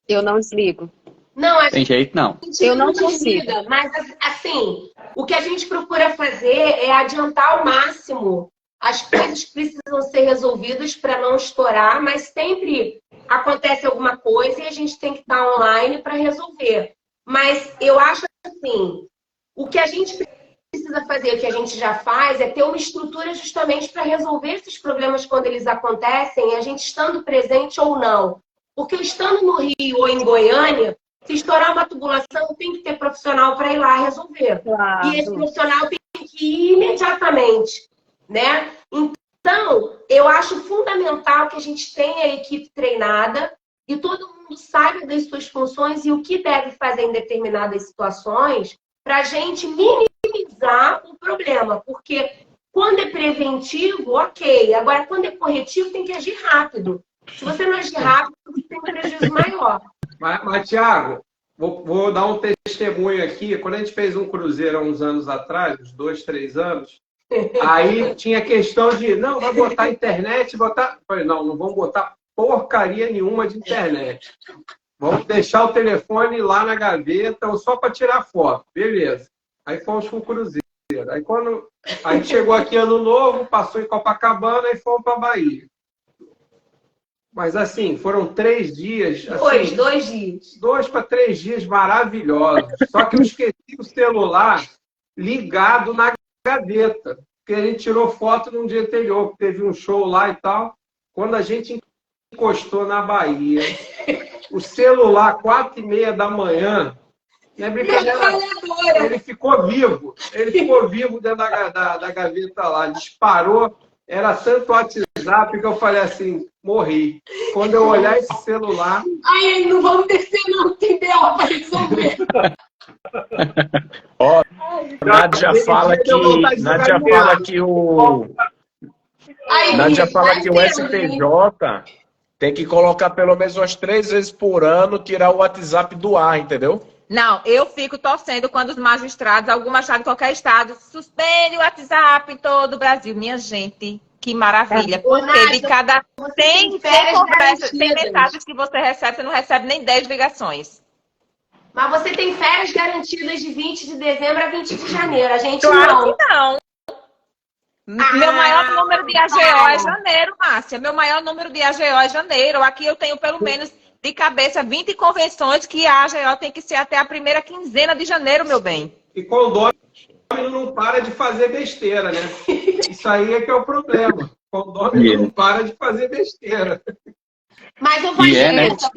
Eu não desligo. Não, Tem jeito, não. Eu não consigo. Mas, assim, o que a gente procura fazer é adiantar ao máximo as coisas que precisam ser resolvidas para não estourar, mas sempre acontece alguma coisa e a gente tem que estar online para resolver. Mas eu acho assim, o que a gente precisa fazer, o que a gente já faz, é ter uma estrutura justamente para resolver esses problemas quando eles acontecem, a gente estando presente ou não. Porque eu estando no Rio ou em Goiânia, se estourar uma tubulação, tem que ter profissional para ir lá resolver. Claro. E esse profissional tem que ir imediatamente, né? Então, eu acho fundamental que a gente tenha a equipe treinada e todo mundo saiba das suas funções e o que deve fazer em determinadas situações para a gente minimizar o problema. Porque quando é preventivo, ok. Agora, quando é corretivo, tem que agir rápido. Se você não agir rápido, você tem um prejuízo maior. Mas Thiago, vou dar um testemunho aqui. Quando a gente fez um cruzeiro há uns anos atrás, uns 2, 3 anos, aí tinha questão de, não, vai botar internet, botar... Eu falei, não vamos botar porcaria nenhuma de internet. Vamos deixar o telefone lá na gaveta, só para tirar foto. Beleza. Aí fomos com o cruzeiro. Aí quando a gente chegou aqui ano novo, passou em Copacabana e fomos para Bahia. Mas assim, foram 3 dias. Assim, 2 dias. 2 para 3 dias maravilhosos. Só que eu esqueci o celular ligado na gaveta. Porque a gente tirou foto no dia anterior, que teve um show lá e tal. Quando a gente encostou na Bahia, o celular, 4h30 da manhã, não é brincadeira, ele ficou vivo. Ele ficou vivo dentro da gaveta lá. Disparou. Era tanto WhatsApp que eu falei assim, morri. Quando eu olhar esse celular... Ai, não vamos descer não, tem B.O. para resolver. Ó, Nádia fala que o STJ tem que colocar pelo menos umas 3 vezes por ano, tirar o WhatsApp do ar, entendeu? Não, eu fico torcendo quando os magistrados, algum magistrado de qualquer estado, suspende o WhatsApp em todo o Brasil. Minha gente, que maravilha. Porque de cada... Tem conversa, tem mensagens que você recebe, você não recebe nem 10 ligações. Mas você tem férias garantidas de 20 de dezembro a 20 de janeiro. A gente claro não. Que não. Meu maior número de AGO é janeiro, Márcia. Meu maior número de AGO é janeiro. Aqui eu tenho pelo menos... de cabeça, 20 convenções que a AGO tem que ser até a primeira quinzena de janeiro, meu bem. E condôminos não para de fazer besteira, né? Isso aí é que é o problema. O condômino não para de fazer besteira. Mas, ô Vanessa,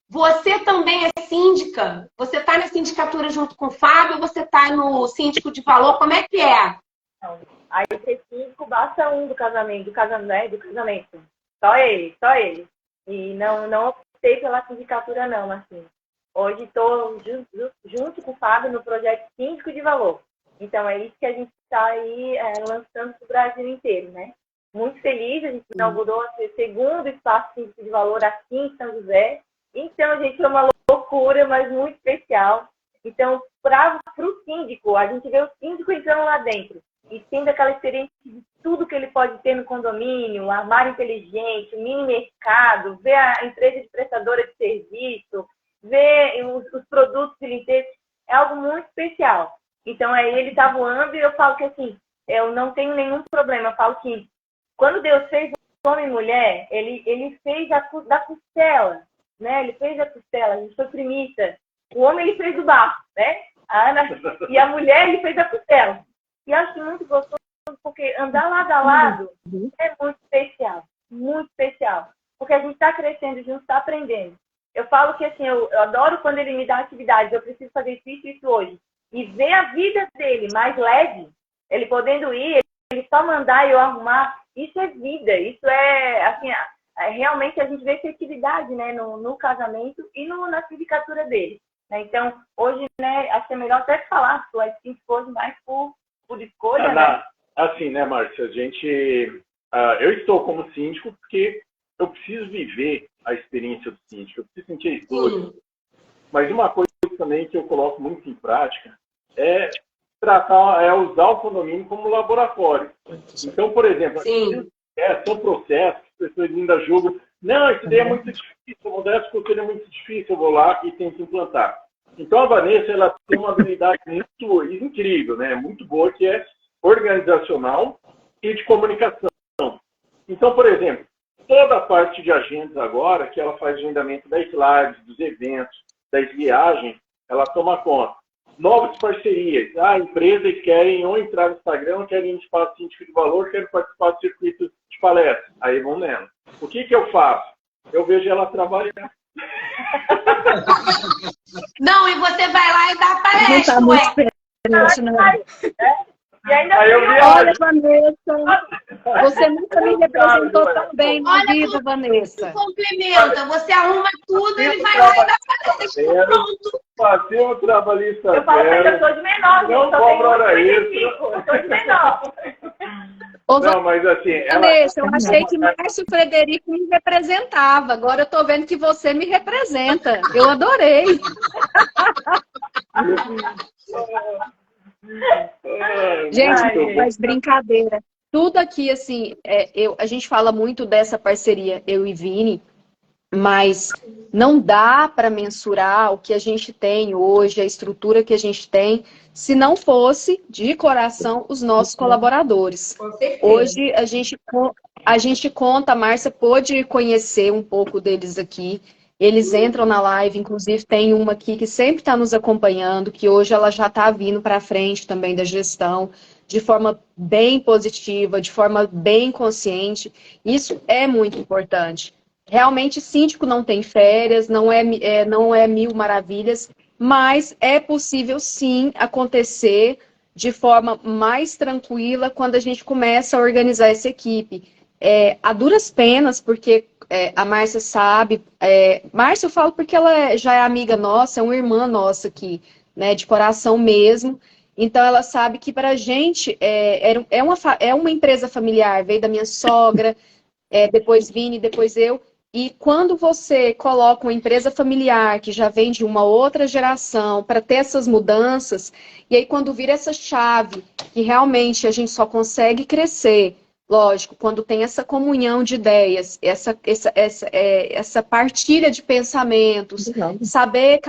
você também é síndica? Você está na sindicatura junto com o Fábio ou você está no síndico de valor? Como é que é? Não. Aí ser síndico basta um do casamento. Só ele. E não optei pela sindicatura, não, assim. Hoje estou junto com o Fábio no projeto Síndico de Valor. Então, é isso que a gente está aí lançando para o Brasil inteiro, né? Muito feliz, a gente inaugurou o segundo espaço Síndico de Valor aqui em São José. Então, gente, é uma loucura, mas muito especial. Então, para o síndico, a gente vê o síndico entrando lá dentro e tendo aquela experiência de tudo que ele pode ter no condomínio, o armário inteligente, o mini mercado, ver a empresa de prestadora de serviço, ver os produtos de limpeza, é algo muito especial. Então, aí ele está voando e eu falo que, assim, eu não tenho nenhum problema. Eu falo que, quando Deus fez homem e mulher, ele fez da costela, né? Ele fez a costela, a gente foi primícia. O homem, ele fez do barro, né? A Ana e a mulher, ele fez a costela. E acho muito gostoso, porque andar lado a lado é muito especial. Muito especial. Porque a gente está crescendo junto, está aprendendo. Eu falo que, assim, eu adoro quando ele me dá atividades. Eu preciso fazer isso hoje. E ver a vida dele mais leve, ele podendo ir, ele só mandar e eu arrumar, isso é vida. Isso é, assim, realmente a gente vê efetividade, né, no casamento e na sindicatura dele. Né? Então, hoje, né, acho que é melhor até falar, tu é esposo mais por escolha, né? Assim, né, Márcia, eu estou como síndico porque eu preciso viver a experiência do síndico, eu preciso sentir a escolha. Mas uma coisa também que eu coloco muito em prática é usar o condomínio como laboratório. Então, por exemplo, são processos que as pessoas ainda julgam, não, isso daí é muito difícil, a mudança de cultura é muito difícil, eu vou lá e tento implantar. Então, a Vanessa, ela tem uma habilidade muito incrível, né? Muito boa, que é organizacional e de comunicação. Então, por exemplo, toda a parte de agendas agora, que ela faz agendamento das lives, dos eventos, das viagens, ela toma conta. Novas parcerias. Empresas querem ou entrar no Instagram, querem ir no espaço síndico de valor, querem participar do circuito de palestra. Aí vão nela. O que eu faço? Eu vejo ela trabalhar. Não, e você vai lá e dá palestra, não tá muito E ainda olha, Vanessa, você nunca me representou tão bem na vida, Vanessa. Complementa, você arruma tudo, ele vai lá e dá palestra. Pronto. Fazer o trabalhista eu falo que eu sou de menor, não cobra hora extra. Eu sou de menor. Não, mas assim... Vanessa, eu achei que Márcio Frederico me representava. Agora eu tô vendo que você me representa. Eu adorei. Gente, mas brincadeira. Tudo aqui, assim, a gente fala muito dessa parceria, eu e Vini, mas não dá para mensurar o que a gente tem hoje, a estrutura que a gente tem, se não fosse, de coração, os nossos colaboradores. Hoje, a gente conta, a Márcia pôde conhecer um pouco deles aqui. Eles entram na live, inclusive tem uma aqui que sempre está nos acompanhando, que hoje ela já está vindo para frente também da gestão, de forma bem positiva, de forma bem consciente. Isso é muito importante. Realmente, síndico não tem férias, não é mil maravilhas, mas é possível sim acontecer de forma mais tranquila quando a gente começa a organizar essa equipe. A duras penas, porque a Márcia sabe, Márcia eu falo porque ela já é amiga nossa, é uma irmã nossa aqui, né, de coração mesmo, então ela sabe que para a gente é uma empresa familiar, veio da minha sogra, depois Vini, depois eu, e quando você coloca uma empresa familiar que já vem de uma outra geração para ter essas mudanças, e aí quando vira essa chave, que realmente a gente só consegue crescer, lógico, quando tem essa comunhão de ideias, essa partilha de pensamentos, saber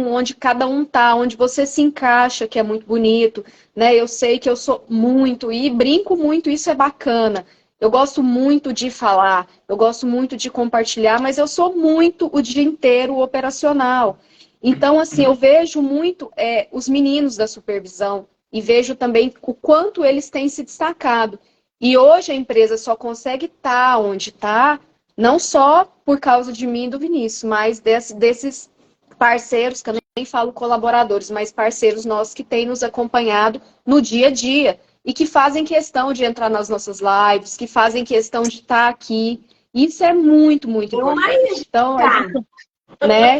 onde cada um tá, onde você se encaixa, que é muito bonito, né? Eu sei que eu sou muito, e brinco muito, isso é bacana. Eu gosto muito de falar, eu gosto muito de compartilhar, mas eu sou muito o dia inteiro operacional. Então, assim, eu vejo muito os meninos da supervisão, e vejo também o quanto eles têm se destacado. E hoje a empresa só consegue estar onde está, não só por causa de mim e do Vinícius, mas desses parceiros, que eu nem falo colaboradores, mas parceiros nossos que têm nos acompanhado no dia a dia e que fazem questão de entrar nas nossas lives, que fazem questão de estar aqui. Isso é muito, muito importante. Então, né,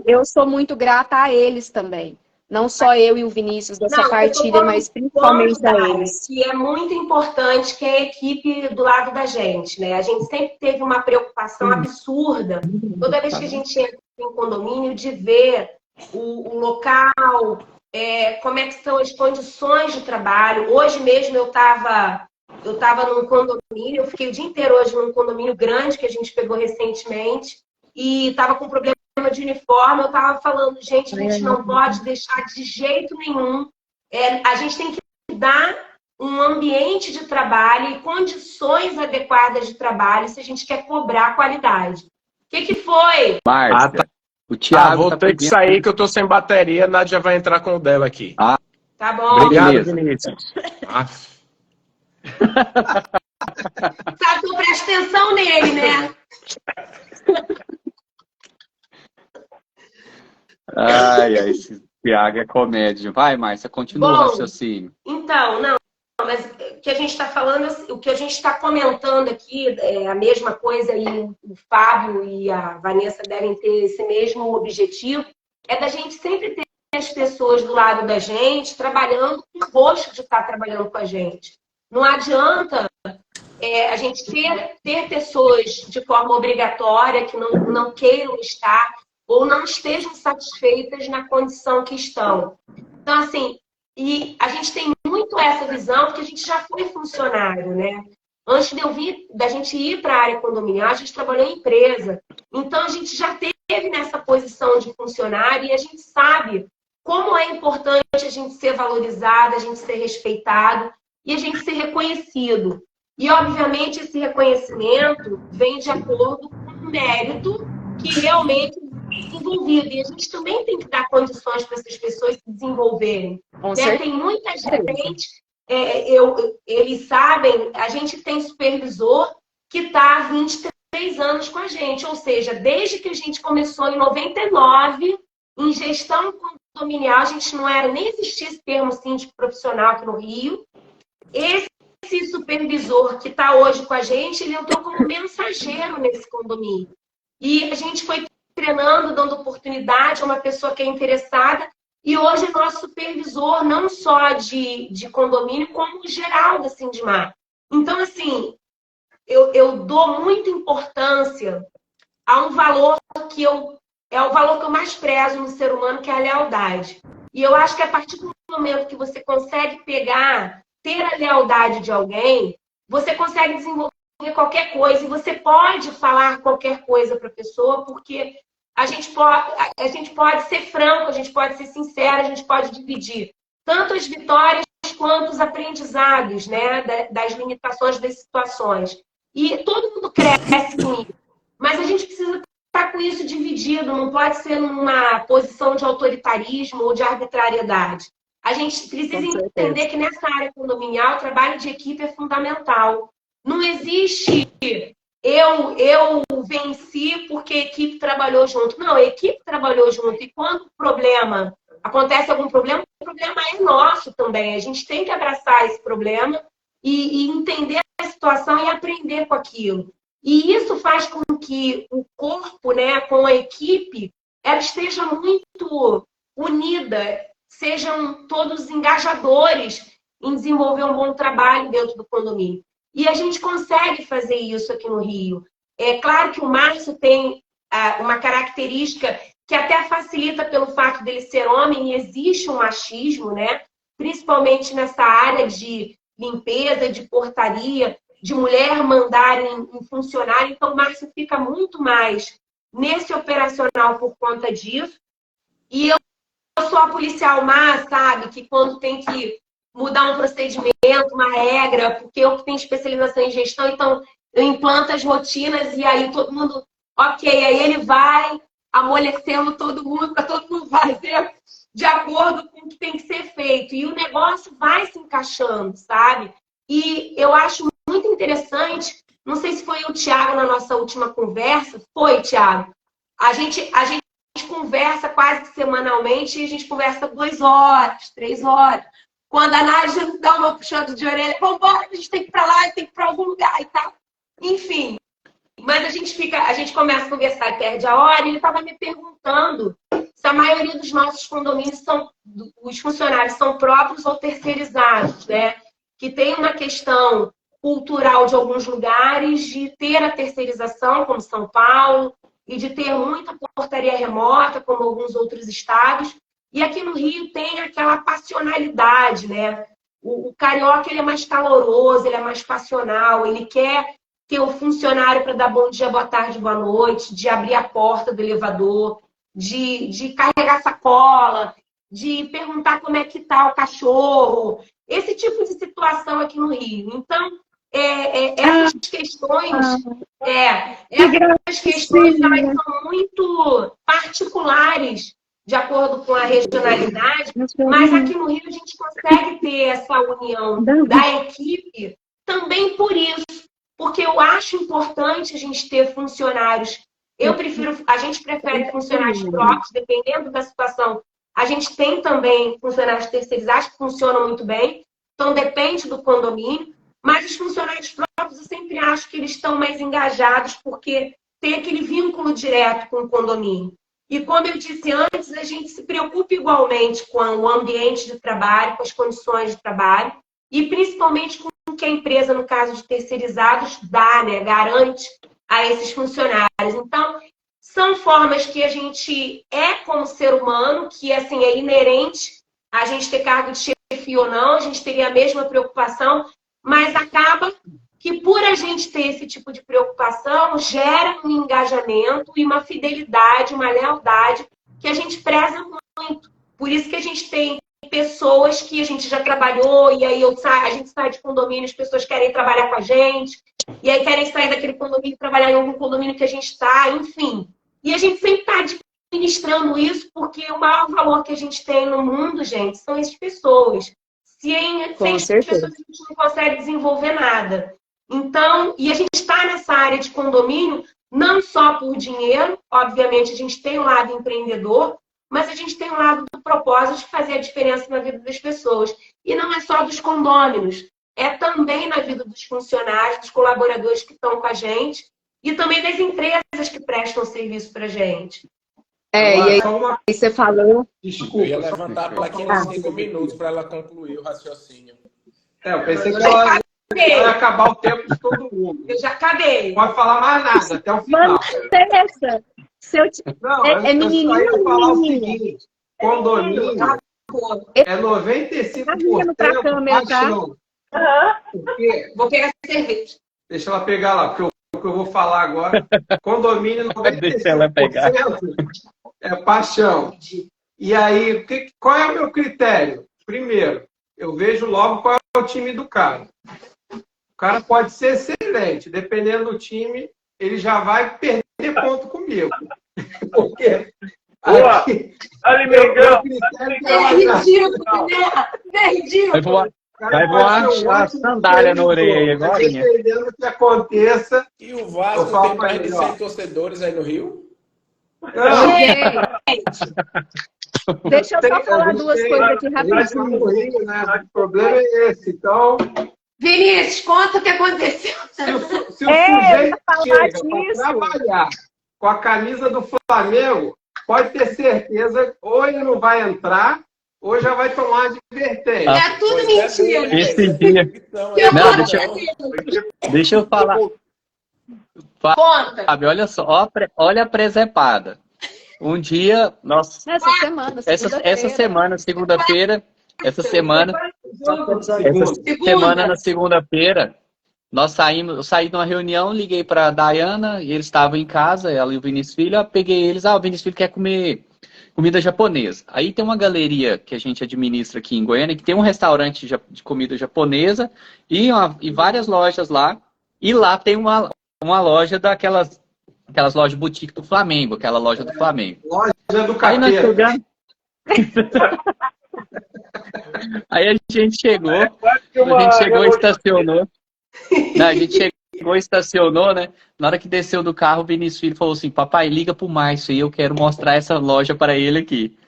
eu sou muito grata a eles também. Não só eu e o Vinícius dessa partilha, mas principalmente a eles. Que é muito importante que é a equipe do lado da gente, né? A gente sempre teve uma preocupação absurda, toda vez que a gente entra em condomínio, de ver o local, como é que são as condições de trabalho. Hoje mesmo eu estava num condomínio, eu fiquei o dia inteiro hoje num condomínio grande que a gente pegou recentemente e estava com problema de uniforme. Eu estava falando, gente, a gente não pode deixar de jeito nenhum. A gente tem que dar um ambiente de trabalho e condições adequadas de trabalho se a gente quer cobrar qualidade. O que foi? Márcia, o Thiago vou ter que sair que eu tô sem bateria. A Nádia vai entrar com o dela aqui. Tá bom. Obrigado, Vinícius. Sabe, tu presta atenção nele, né? Esse Thiago é comédia. Vai, Márcia, continua o raciocínio. Então, mas o que a gente está falando, o que a gente está comentando aqui, é a mesma coisa, e o Fábio e a Vanessa devem ter esse mesmo objetivo, é da gente sempre ter as pessoas do lado da gente, trabalhando com o gosto de estar trabalhando com a gente. Não adianta a gente ter pessoas de forma obrigatória que não queiram estar ou não estejam satisfeitas na condição que estão. Então, assim, e a gente tem muito essa visão, porque a gente já foi funcionário, né? Antes da gente ir para a área condominial, a gente trabalhou em empresa. Então, a gente já teve nessa posição de funcionário e a gente sabe como é importante a gente ser valorizado, a gente ser respeitado e a gente ser reconhecido. E, obviamente, esse reconhecimento vem de acordo com o mérito que realmente desenvolvido. E a gente também tem que dar condições para essas pessoas se desenvolverem. Né? Tem muita gente, eles sabem, a gente tem supervisor que está há 23 anos com a gente. Ou seja, desde que a gente começou em 99, em gestão condominial, a gente não era, nem existia esse termo síndico profissional aqui no Rio. Esse supervisor que está hoje com a gente, ele entrou como mensageiro nesse condomínio. E a gente foi treinando, dando oportunidade a uma pessoa que é interessada. E hoje é nosso supervisor, não só de condomínio, como geral da Sindimar. Então, assim, eu dou muita importância a um valor que é o valor que eu mais prezo no ser humano, que é a lealdade. E eu acho que a partir do momento que você consegue ter a lealdade de alguém, você consegue desenvolver qualquer coisa e você pode falar qualquer coisa para a pessoa, porque a gente pode ser franco, a gente pode ser sincero, a gente pode dividir tanto as vitórias quanto os aprendizados, né, das limitações das situações. E todo mundo cresce com isso, mas a gente precisa estar com isso dividido, não pode ser numa posição de autoritarismo ou de arbitrariedade. A gente precisa entender que nessa área condominial o trabalho de equipe é fundamental. Não existe eu venci porque a equipe trabalhou junto. Não, a equipe trabalhou junto. E quando acontece algum problema, o problema é nosso também. A gente tem que abraçar esse problema e entender a situação e aprender com aquilo. E isso faz com que o corpo, né, com a equipe, ela esteja muito unida, sejam todos engajadores em desenvolver um bom trabalho dentro do condomínio. E a gente consegue fazer isso aqui no Rio. É claro que o Márcio tem uma característica que até facilita pelo fato dele ser homem, e existe um machismo, né? Principalmente nessa área de limpeza, de portaria, de mulher mandar em funcionário. Então, o Márcio fica muito mais nesse operacional por conta disso. E eu sou a policial má, sabe? Que quando tem que mudar um procedimento, uma regra, porque eu que tenho especialização em gestão, então eu implanto as rotinas e aí todo mundo, ok, aí ele vai amolecendo todo mundo, para todo mundo fazer de acordo com o que tem que ser feito. E o negócio vai se encaixando, sabe? E eu acho muito interessante, não sei se foi o Thiago na nossa última conversa. Foi, Thiago. A gente conversa quase que semanalmente e a gente conversa 2 horas, 3 horas. Quando a Nádia dá uma puxada de orelha, vamos embora, a gente tem que ir para lá, tem que ir para algum lugar e tal. Enfim. Mas a gente começa a conversar e perde a hora, e ele estava me perguntando se a maioria dos nossos condomínios os funcionários são próprios ou terceirizados, né? Que tem uma questão cultural de alguns lugares de ter a terceirização, como São Paulo, e de ter muita portaria remota, como alguns outros estados. E aqui no Rio tem aquela passionalidade, né? O carioca, ele é mais caloroso, ele é mais passional, ele quer ter o funcionário para dar bom dia, boa tarde, boa noite, de abrir a porta do elevador, de carregar sacola, de perguntar como é que tá o cachorro. Esse tipo de situação aqui no Rio. Então, essas questões elas são muito particulares de acordo com a regionalidade, mas aqui no Rio a gente consegue ter essa união da equipe também por isso, porque eu acho importante a gente ter funcionários. A gente prefere funcionários próprios, dependendo da situação. A gente tem também funcionários terceirizados que funcionam muito bem, então depende do condomínio. Mas os funcionários próprios, eu sempre acho que eles estão mais engajados, porque tem aquele vínculo direto com o condomínio. E como eu disse antes, a gente se preocupa igualmente com o ambiente de trabalho, com as condições de trabalho, e principalmente com o que a empresa, no caso de terceirizados, dá, né? Garante a esses funcionários. Então, são formas que a gente como ser humano, que assim, é inerente a gente ter cargo de chefia ou não, a gente teria a mesma preocupação, mas acaba que por a gente ter esse tipo de preocupação, gera um engajamento e uma fidelidade, uma lealdade que a gente preza muito. Por isso que a gente tem pessoas que a gente já trabalhou, e aí a gente sai de condomínio, as pessoas querem trabalhar com a gente, e aí querem sair daquele condomínio e trabalhar em algum condomínio que a gente está, enfim. E a gente sempre está administrando isso, porque o maior valor que a gente tem no mundo, gente, são essas pessoas. Sem essas pessoas a gente não consegue desenvolver nada. Então, e a gente está nessa área de condomínio, não só por dinheiro, obviamente a gente tem um lado empreendedor, mas a gente tem um lado do propósito de fazer a diferença na vida das pessoas. E não é só dos condôminos, é também na vida dos funcionários, dos colaboradores que estão com a gente, e também das empresas que prestam serviço para a gente. E aí você falou... Desculpa, eu ia levantar a plaquinha de 5 minutos para ela concluir o raciocínio. Eu pensei que ela ia acabar o tempo de todo mundo. Eu já acabei. Não pode falar mais nada, até o final. Não interessa. Eu só ia falar o seguinte, condomínio é 95% paixão. Porque... Vou pegar cerveja. Deixa ela pegar lá, porque o que eu vou falar agora, condomínio 95% é paixão. E aí, qual é o meu critério? Primeiro, eu vejo logo qual é o time do cara. O cara pode ser excelente, dependendo do time, ele já vai perder ponto comigo. Porque... Boa! Ali, Mengão! É ridículo, né? É ridículo. Vai voar a sandália na orelha aí agora. Dependendo do que aconteça. E o Vasco tem mais de 100 torcedores aí no Rio? Deixa eu só falar duas coisas aqui rapidinho. O problema é esse. Então, Vinícius, conta o que aconteceu. se o sujeito chega para trabalhar com a camisa do Flamengo, pode ter certeza, ou ele não vai entrar, ou já vai tomar advertência. É tudo mentira. Esse dia. Deixa eu falar. Conta. Sabe, olha só, olha a presepada. Um dia, nossa. Essa semana, segunda-feira, na segunda-feira, eu saí de uma reunião, liguei para a Dayana, e eles estavam em casa, ela e o Vinícius Filho, eu peguei eles, o Vinícius Filho quer comer comida japonesa. Aí tem uma galeria que a gente administra aqui em Goiânia, que tem um restaurante de comida japonesa e várias lojas lá. E lá tem uma loja aquelas lojas boutique do Flamengo, aquela loja do Flamengo. Loja do Aí nós Capeta. Aí a gente chegou e estacionou. Não, a gente chegou e estacionou, né? Na hora que desceu do carro, o Vinícius Filho falou assim: papai, liga pro Márcio e eu quero mostrar essa loja para ele aqui.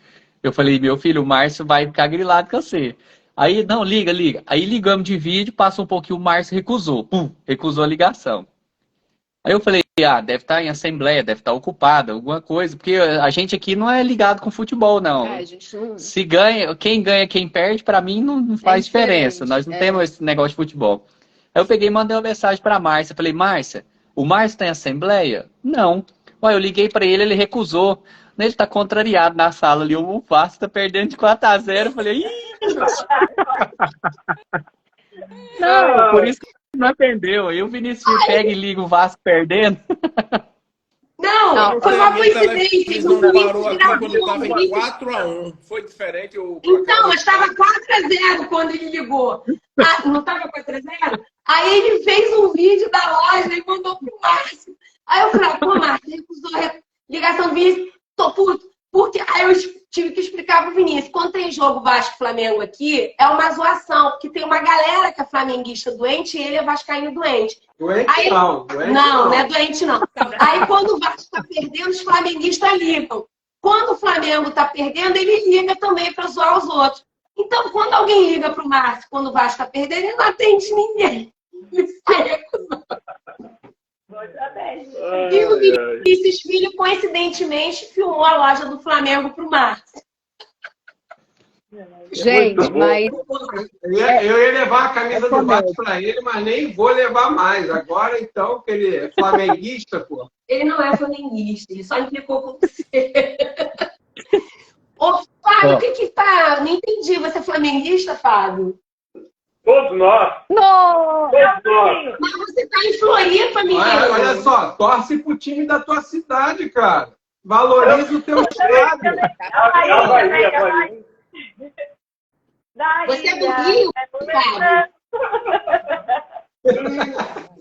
Eu falei: meu filho, o Márcio vai ficar grilado com você. Aí, não, liga. Aí ligamos de vídeo, passou um pouquinho, o Márcio recusou. Pum, recusou a ligação. Aí eu falei: deve estar em assembleia, deve estar ocupado, alguma coisa, porque a gente aqui não é ligado com futebol, não. A gente não... Se ganha, quem perde, para mim não faz diferença. Nós não temos esse negócio de futebol. Aí eu peguei e mandei uma mensagem para a Márcia. Falei: Márcia, o Márcio está em assembleia? Não. Ué, eu liguei para ele, ele recusou. Ele tá contrariado na sala ali, o Vasco tá perdendo de 4-0. Eu falei: ih! Não, por isso que não atendeu. Aí o Vinícius pega e liga o Vasco perdendo. Não, foi uma coincidência. Não parou aqui quando estava em 4-1. Foi diferente o... Então, mas estava 4-0 quando ele ligou. Não estava 4-0? Aí ele fez um vídeo da loja e mandou pro Márcio. Aí eu falei: pô, Márcio, recusou a ligação do Vinícius. Tô puto. Porque aí eu tive que explicar pro Vinícius. Quando tem jogo Vasco-Flamengo aqui, é uma zoação. Porque tem uma galera que é flamenguista doente e ele é vascaíno doente. Doente aí, não. Não é doente não. Aí quando o Vasco tá perdendo, os flamenguistas ligam. Quando o Flamengo tá perdendo, ele liga também para zoar os outros. Então, quando alguém liga pro Márcio, quando o Vasco tá perdendo, ele não atende ninguém. E o Vinícius Filho, coincidentemente, filmou a loja do Flamengo pro Márcio. Gente, mas... Eu ia levar a camisa do Vasco para ele, mas nem vou levar mais. Agora, então, que ele é flamenguista, pô. Ele não é flamenguista, ele só implicou com você. Ô, Fábio, o que tá... Não entendi. Você é flamenguista, Fábio? Todos nós. Não! Todos nós. Mas você tá em Floripa, menino. Olha só, torce pro time da tua cidade, cara. Valoriza o teu estado. Você é do Rio,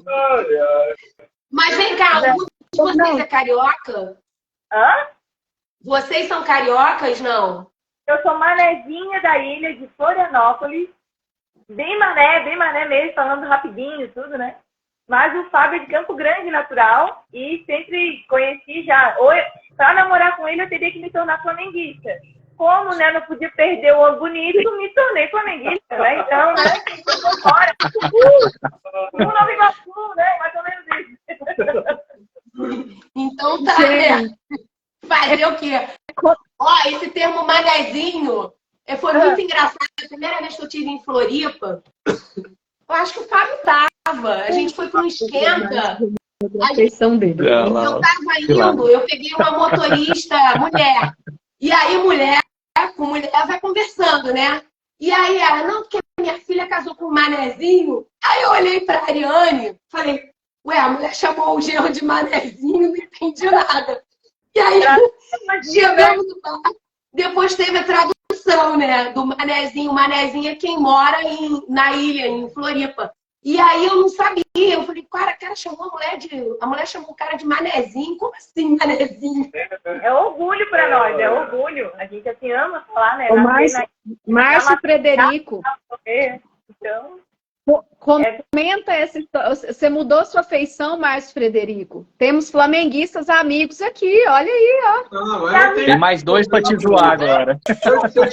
Fábio? Mas vem cá, algum de vocês é carioca? Hã? Vocês são cariocas, não? Eu sou manezinha da ilha de Florianópolis. Bem mané mesmo, falando rapidinho tudo, né? Mas o Fábio é de Campo Grande, natural, e sempre conheci já. Para namorar com ele, eu teria que me tornar flamenguista. Como, né, não podia perder o ano bonito, me tornei flamenguista, né? Então, né, fora. Nova Iguaçu, né? Mais ou menos isso. Então tá, né? Fazer o quê? Ó, esse termo manezinho foi muito engraçado. A primeira vez que eu estive em Floripa, eu acho que o Fábio tava. A gente foi para um esquenta. Eu tava indo, eu peguei uma motorista mulher. E aí, mulher com mulher vai conversando, né? E aí ela, não, porque minha filha casou com um manezinho. Aí eu olhei pra Ariane, falei: ué, a mulher chamou o genro de manezinho, não entendi nada. E aí, chegamos no bar. Depois teve a tradução, né? Do manezinho. O manezinho é quem mora na ilha, em Floripa. E aí eu não sabia. Eu falei: cara chamou a mulher chamou o cara de manezinho. Como assim, manezinho? É orgulho pra nós, é orgulho. A gente assim ama falar, né? Márcio Frederico. Então... Comenta essa história. Você mudou sua feição, Márcio Frederico? Temos flamenguistas amigos aqui, olha aí, ó. Tem mais dois para te zoar agora. Se eu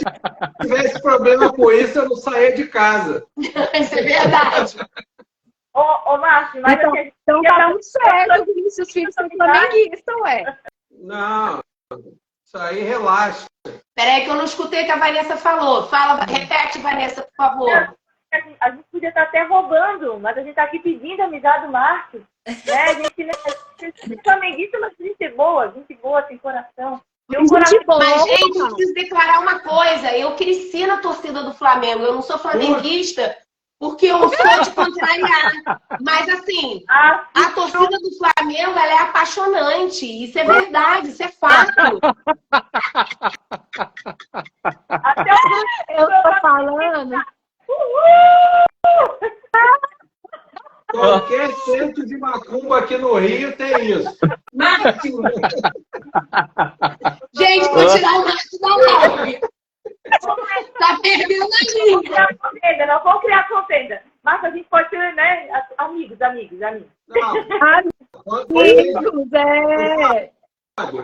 tivesse problema com isso, eu não saía de casa. Isso é verdade. Ô, Márcio, mas então tá muito certo, Vinícius Filho são flamenguistas, ué. Não, isso aí relaxa. Peraí que eu não escutei o que a Vanessa falou. Repete, Vanessa, por favor. A gente podia estar até roubando, mas a gente está aqui pedindo a amizade do Márcio. Né? A gente é flamenguista, mas gente boa, tem coração. Mas, gente, eu preciso declarar uma coisa. Eu cresci na torcida do Flamengo. Eu não sou flamenguista porque eu sou de contrariar. Mas, assim, a torcida do Flamengo, ela é apaixonante. Isso é verdade, isso é fato. Até eu tô falando... Qualquer centro de macumba aqui no Rio tem isso. Márcio! Gente, vou tirar o Márcio da live. Tá perdendo a linha. Não vou criar contenda. Mas a gente pode ser, né? Amigos. Não. Amigos, é.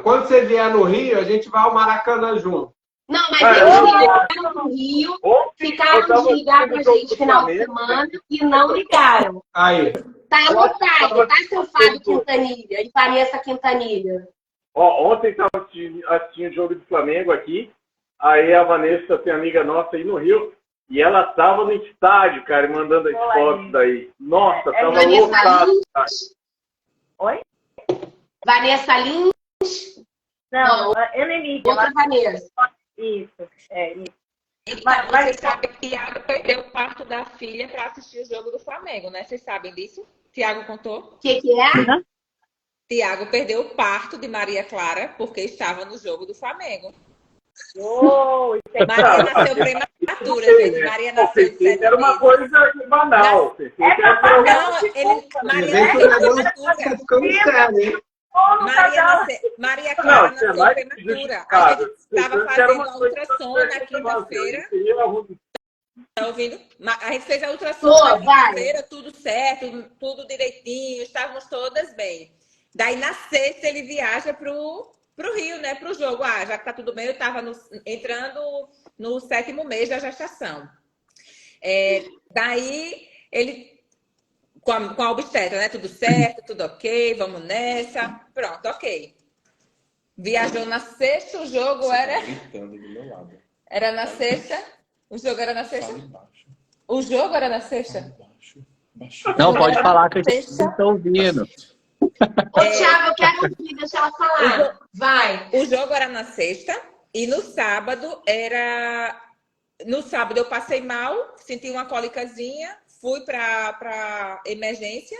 Quando você vier no Rio, a gente vai ao Maracanã junto. Não, mas eles ligaram no Rio, ficaram de ligar pra gente final de semana e não ligaram. Aí. Tá anotado, tá, seu Fábio Quintanilha e Vanessa Quintanilha? Ontem estava assistindo o jogo do Flamengo aqui. Aí a Vanessa tem amiga nossa aí no Rio. E ela tava no estádio, cara, mandando as fotos daí. Nossa, tava Vanessa lotado. Lins? Oi? Vanessa Lins? Não, Ana Emília. Outra Vanessa. Isso. Vocês sabem que Tiago perdeu o parto da filha para assistir o jogo do Flamengo, né? Vocês sabem disso? Tiago contou? O que é? Tiago perdeu o parto de Maria Clara porque estava no jogo do Flamengo. Maria nasceu prematura, gente. Maria nasceu de 7 meses. Era uma coisa banal. Maria Clara nasceu prematura. A gente estava fazendo a ultrassom na quinta-feira. Tá ouvindo? A gente fez a ultrassom na quinta-feira, tudo certo, tudo direitinho, estávamos todas bem. Daí na sexta ele viaja pro Rio, né? Pro jogo. Já que tá tudo bem, eu estava entrando no 7º mês da gestação. Daí ele, com a obstetra, né? Tudo certo, tudo ok, vamos nessa. Pronto, ok. Viajou na sexta, o jogo era na sexta. O jogo era na sexta? O jogo era na sexta? Não, pode falar que a gente está ouvindo. Ô, Thiago, eu quero ouvir, deixa ela falar. Vai. O jogo era na sexta e no sábado era... No sábado eu passei mal, senti uma cólicazinha, fui para emergência.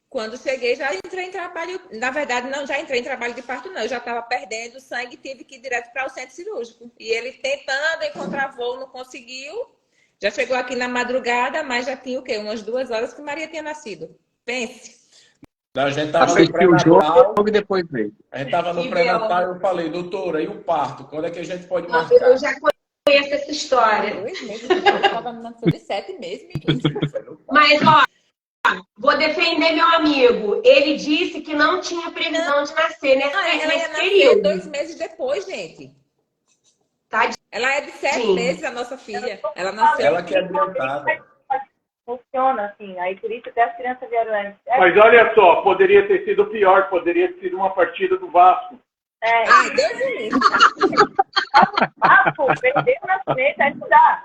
Quando cheguei, já entrei em trabalho... Na verdade, não, já entrei em trabalho de parto, não. Eu já estava perdendo sangue e tive que ir direto para o centro cirúrgico. E ele tentando encontrar voo, não conseguiu. Já chegou aqui na madrugada, mas já tinha o quê? Umas 2 horas que Maria tinha nascido. Pense. A gente tava no pré-natal e depois veio. A gente tava no pré-natal e eu falei, doutora, e o parto? Quando é que a gente pode marcar? Eu já conheço essa história. 2 meses, eu tava no de 7 meses. Mas, ó, vou defender meu amigo. Ele disse que não tinha previsão de nascer nesse período. 2 meses depois, gente. Tá? Ela é de 7 meses, a nossa filha. Ela nasceu. Ela que é adiantada. Funciona assim, aí por isso até as crianças vieram antes. Mas olha só, poderia ter sido pior, poderia ter sido uma partida do Vasco. Deus me livre. Vasco, perdeu o nascimento, aí mudar.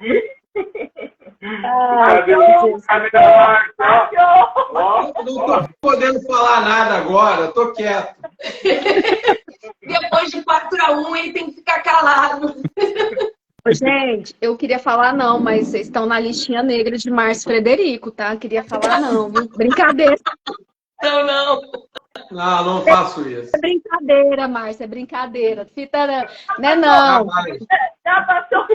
Não tô podendo falar nada agora, tô quieto. Depois de 4-1, ele tem que ficar calado. Gente, eu queria falar não, mas vocês estão na listinha negra de Márcio Frederico, tá? Queria falar não, viu? Brincadeira. Não. Não faço isso. É brincadeira, Márcio, é brincadeira. Fita, né, não. Já passou.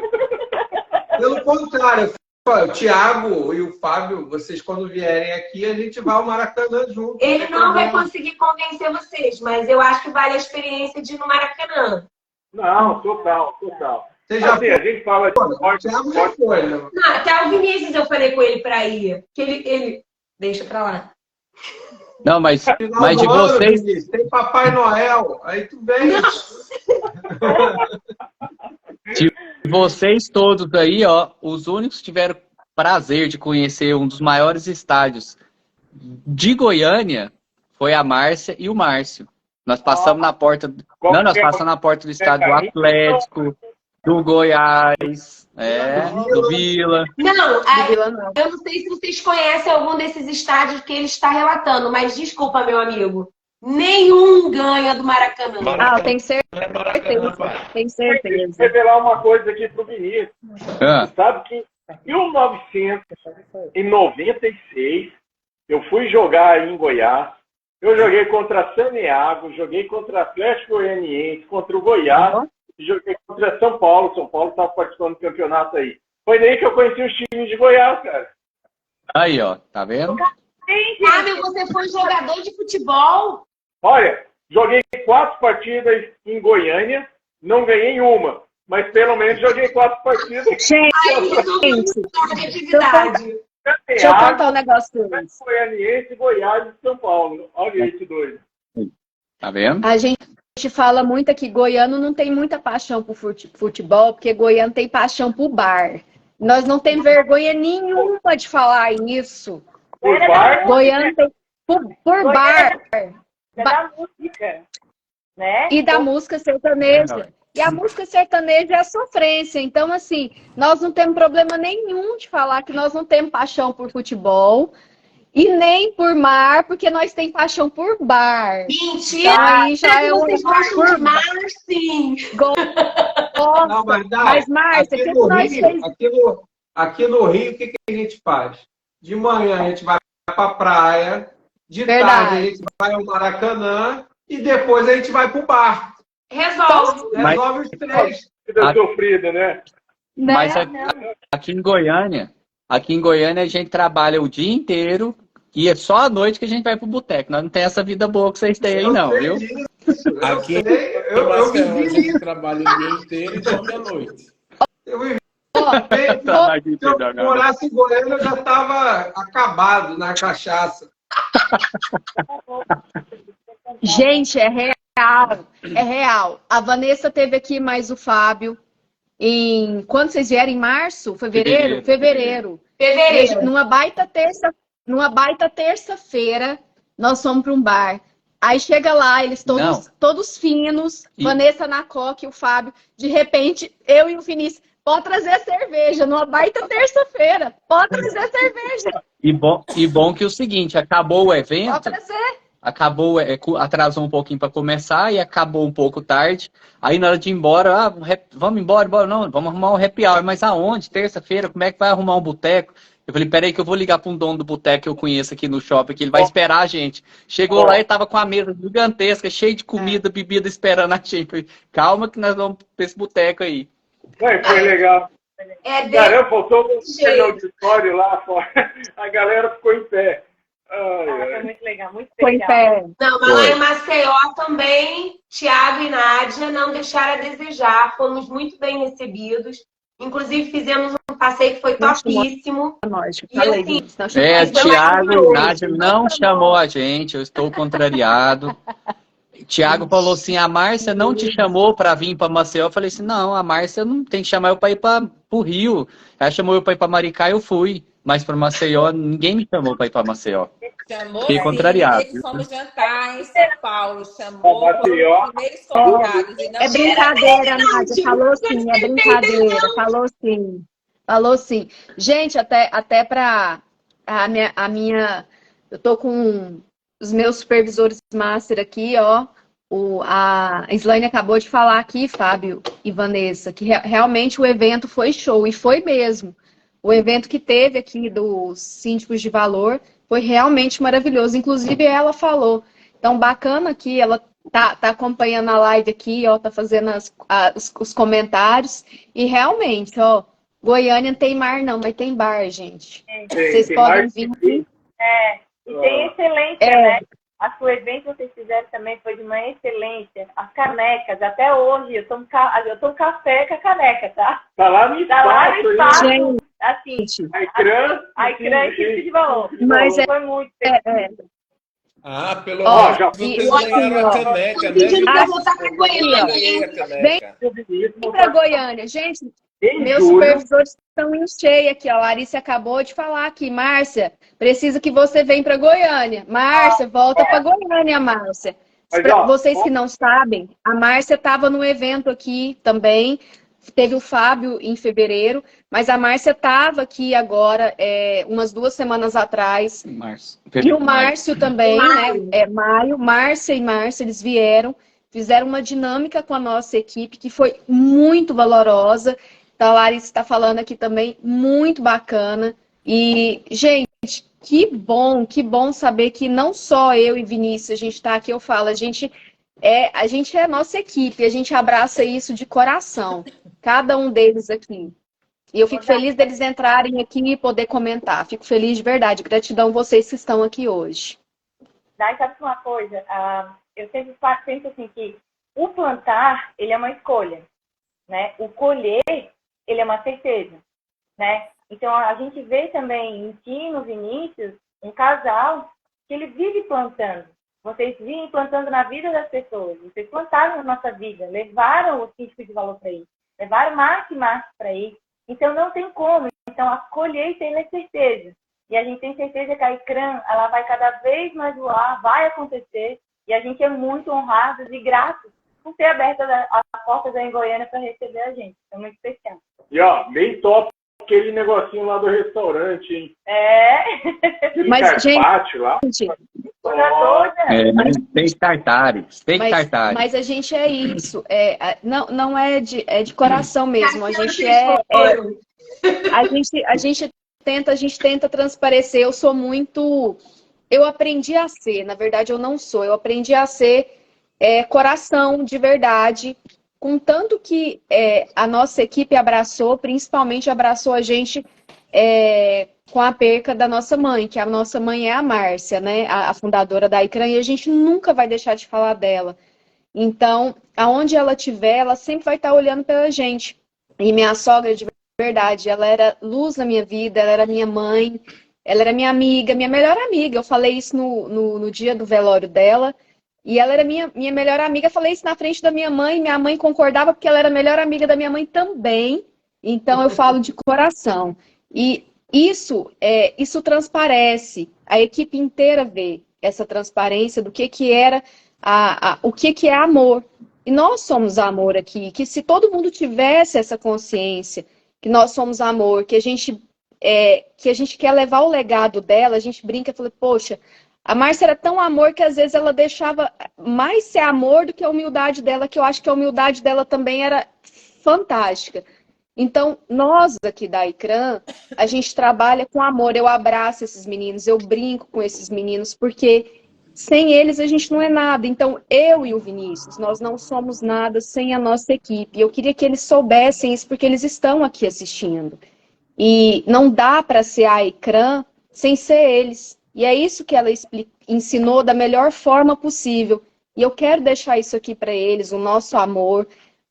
Pelo contrário, o Thiago e o Fábio, vocês quando vierem aqui, a gente vai ao Maracanã junto. Ele não vai conseguir convencer vocês, mas eu acho que vale a experiência de ir no Maracanã. Não, total. Você já assim, a gente fala de esporte. O Thiago já foi, né? Não, até o Vinícius eu falei com ele pra ir. Que ele... Deixa pra lá. Não, mas de vocês... Tem Papai Noel, aí tu vem. De vocês todos aí, ó, os únicos que tiveram prazer de conhecer um dos maiores estádios de Goiânia foi a Márcia e o Márcio. Nós passamos na porta... Não, nós passamos na porta do estádio do Atlético, do Goiás, do Vila. Eu não sei se vocês conhecem algum desses estádios que ele está relatando, mas desculpa, meu amigo. Nenhum ganha do Maracanã. Tem certeza. Tem certeza. Vou revelar uma coisa aqui pro Vinícius. Sabe que em 1996, eu fui jogar em Goiás. Eu joguei contra Santiago, joguei contra Atlético Goianiense, contra o Goiás. E joguei contra São Paulo. São Paulo estava participando do campeonato aí. Foi daí que eu conheci os times de Goiás, cara. Aí, ó. Tá vendo? Fábio, você foi jogador de futebol? Olha, joguei 4 partidas em Goiânia, não ganhei uma. mas pelo menos joguei 4 partidas. Gente, deixa eu contar um negócio pra vocês. Goianiense, Goiás e São Paulo. Olha esse doido. Tá vendo? A gente fala muito aqui, goiano não tem muita paixão por futebol, porque goiano tem paixão por bar. Nós não temos vergonha nenhuma de falar isso. Por bar? Goiano tem por bar. Da música, né? E da música sertaneja. E a música sertaneja é a sofrência. Então, assim, nós não temos problema nenhum de falar que nós não temos paixão por futebol e nem por mar, porque nós temos paixão por bar. Mentira! Então, aí já é vocês gostam de mar, sim. Não, Mas, Márcia, o que nós fez? Aqui no Rio, o que a gente faz? De manhã a gente vai para a praia, de Verdade. tarde a gente vai ao Maracanã e depois a gente vai para o bar. Resolve os 3. Vida sofrida, né? Mas aqui em Goiânia, a gente trabalha o dia inteiro e é só à noite que a gente vai pro boteco. Nós não tem essa vida boa que vocês têm aí, não, viu? Aqui Eu vivi a gente trabalha o dia inteiro e dorme à noite. Eu vivi. Se eu morasse em Goiânia, eu já estava acabado na cachaça. Gente, é real. É real. A Vanessa teve aqui mais o Fábio. Quando vocês vieram? Em março? Fevereiro? Fevereiro. Numa baita terça-feira, nós fomos para um bar. Aí chega lá, eles todos finos, Vanessa na coca e o Fábio. De repente, eu e o Vinícius, pode trazer cerveja, numa baita terça-feira. Pode trazer cerveja. E bom que é o seguinte, acabou o evento. Pode trazer. Atrasou um pouquinho para começar e acabou um pouco tarde. Aí na hora de ir embora, vamos embora, não, vamos arrumar um happy hour. Mas aonde? Terça-feira, como é que vai arrumar um boteco? Eu falei, peraí que eu vou ligar para um dono do boteco que eu conheço aqui no shopping, que ele vai esperar a gente. Chegou lá e tava com a mesa gigantesca, cheia de comida, bebida, esperando a gente. Falei, calma que nós vamos para esse boteco aí. Foi legal. Caramba, faltou um auditório lá fora. A galera ficou em pé. Foi muito legal, muito Foi em pé. Não, mas lá em Maceió também, Thiago e Nádia não deixaram a desejar. Fomos muito bem recebidos. Inclusive, fizemos um passeio que foi topíssimo. Thiago e Nádia não chamou a gente, eu estou contrariado. Thiago falou assim, a Márcia não te chamou para vir para Maceió. Eu falei assim, não, a Márcia não tem que chamar eu para ir para o Rio. Ela chamou eu para ir para Maricá e eu fui. Mas para Maceió, ninguém me chamou para ir para Maceió. Chamou, fiquei contrariado. Fomos jantar em São Paulo. Chamou, foram os primeiros convidados. E não é brincadeira, Nádia. Falou sim, é brincadeira. Falou sim. Gente, até para a minha... Eu tô com os meus supervisores master aqui, ó. A Slane acabou de falar aqui, Fábio e Vanessa, que realmente o evento foi show. E foi mesmo. O evento que teve aqui dos síndicos de valor foi realmente maravilhoso. Inclusive, ela falou. Então, bacana que ela tá acompanhando a live aqui, ó, tá fazendo os comentários. E realmente, ó, Goiânia não tem mar não, mas tem bar, gente. Vocês podem vir aqui. E tem excelência, né? O evento que vocês fizeram também foi de uma excelência. As canecas, até hoje, eu tomo café com a caneca, tá? Tá lá no espaço. Assim, a icrã de valor. Mas foi muito. Pelo menos vocês ganharam a caneca, né? Voltar para Goiânia. Vem para Goiânia. Gente, meus supervisores estão em cheio aqui, ó. A Larissa acabou de falar aqui. Márcia, precisa que você venha para Goiânia. Márcia, volta para Goiânia, Márcia. Para vocês que não sabem, a Márcia estava no evento aqui também. Teve o Fábio em fevereiro, mas a Márcia estava aqui agora, umas 2 semanas atrás. E o Márcio também, né? Maio, Márcia e Márcia, eles vieram, fizeram uma dinâmica com a nossa equipe que foi muito valorosa. Então, a Larissa está falando aqui também, muito bacana. E, gente, que bom saber que não só eu e Vinícius, a gente está aqui, eu falo, a gente é a nossa equipe, a gente abraça isso de coração, cada um deles aqui. E eu fico feliz deles entrarem aqui e poder comentar. Fico feliz de verdade. Gratidão vocês que estão aqui hoje. Daí, sabe uma coisa? Eu sempre penso assim que o plantar, ele é uma escolha. né? O colher, ele é uma certeza, né? Então, a gente vê também em ti, no Vinícius, um casal que ele vive plantando. Vocês vivem plantando na vida das pessoas. Vocês plantaram na nossa vida, levaram o síndico de valor para isso, levaram Márcio e Márcio para isso. Então, não tem como. Então, a colheita é certeza. E a gente tem certeza que a ICRAN, ela vai cada vez mais voar, vai acontecer. E a gente é muito honrados e gratos por ter aberto a porta da Goiânia para receber a gente. É muito especial. E ó, bem top aquele negocinho lá do restaurante, hein? Aquele Mas, carpaccio lá. Mas tem tartares, Mas a gente é isso. Não é de coração mesmo. A gente a gente tenta transparecer. Eu aprendi a ser, na verdade eu não sou. Eu aprendi a ser coração de verdade. Contanto que a nossa equipe abraçou, principalmente abraçou a gente com a perca da nossa mãe, que a nossa mãe é a Márcia, né? A fundadora da ICRAN, e a gente nunca vai deixar de falar dela. Então, aonde ela estiver, ela sempre vai estar olhando pela gente. E minha sogra, de verdade, ela era luz na minha vida, ela era minha mãe, ela era minha amiga, minha melhor amiga. Eu falei isso no dia do velório dela. E ela era minha melhor amiga. Eu falei isso na frente da minha mãe concordava porque ela era a melhor amiga da minha mãe também. Então eu falo de coração. E isso transparece. A equipe inteira vê essa transparência do que era o que é amor. E nós somos amor aqui. Que se todo mundo tivesse essa consciência que nós somos amor, que a gente quer levar o legado dela, a gente brinca e fala, poxa, a Márcia era tão amor que às vezes ela deixava mais ser amor do que a humildade dela, que eu acho que a humildade dela também era fantástica. Então, nós aqui da ICRAN, a gente trabalha com amor. Eu abraço esses meninos, eu brinco com esses meninos, porque sem eles a gente não é nada. Então, eu e o Vinícius, nós não somos nada sem a nossa equipe. Eu queria que eles soubessem isso, porque eles estão aqui assistindo. E não dá para ser a ICRAN sem ser eles. E é isso que ela ensinou da melhor forma possível. E eu quero deixar isso aqui para eles, o nosso amor,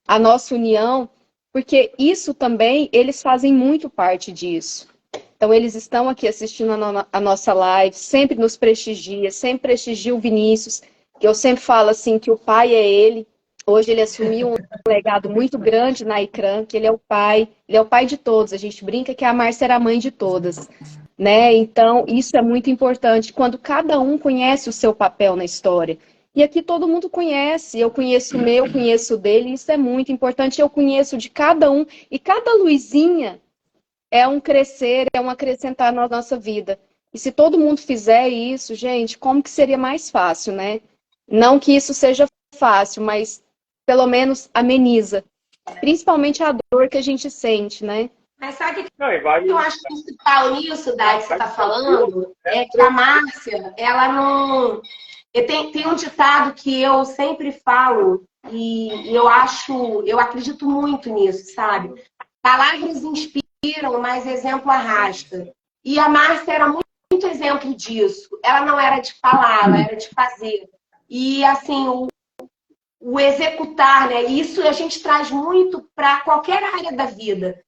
a nossa união, porque isso também, eles fazem muito parte disso. Então, eles estão aqui assistindo a nossa live, sempre nos prestigia, sempre prestigia o Vinícius, que eu sempre falo assim, que o pai é ele. Hoje ele assumiu um legado muito grande na ICRAN, que ele é o pai de todos. A gente brinca que a Márcia era a mãe de todas. Né? Então, isso é muito importante, quando cada um conhece o seu papel na história. E aqui todo mundo conhece, eu conheço o meu, conheço o dele, isso é muito importante, eu conheço de cada um, e cada luzinha é um crescer, é um acrescentar na nossa vida. E se todo mundo fizer isso, gente, como que seria mais fácil, né? Não que isso seja fácil, mas pelo menos ameniza. Principalmente a dor que a gente sente, né? Mas sabe o que eu acho principal nisso, Dai, que você está falando? É que a Márcia, ela não... Tem um ditado que eu sempre falo, e eu acredito muito nisso, sabe? Palavras inspiram, mas exemplo arrasta. E a Márcia era muito exemplo disso. Ela não era de falar, ela era de fazer. E, assim, o executar, né? Isso a gente traz muito para qualquer área da vida.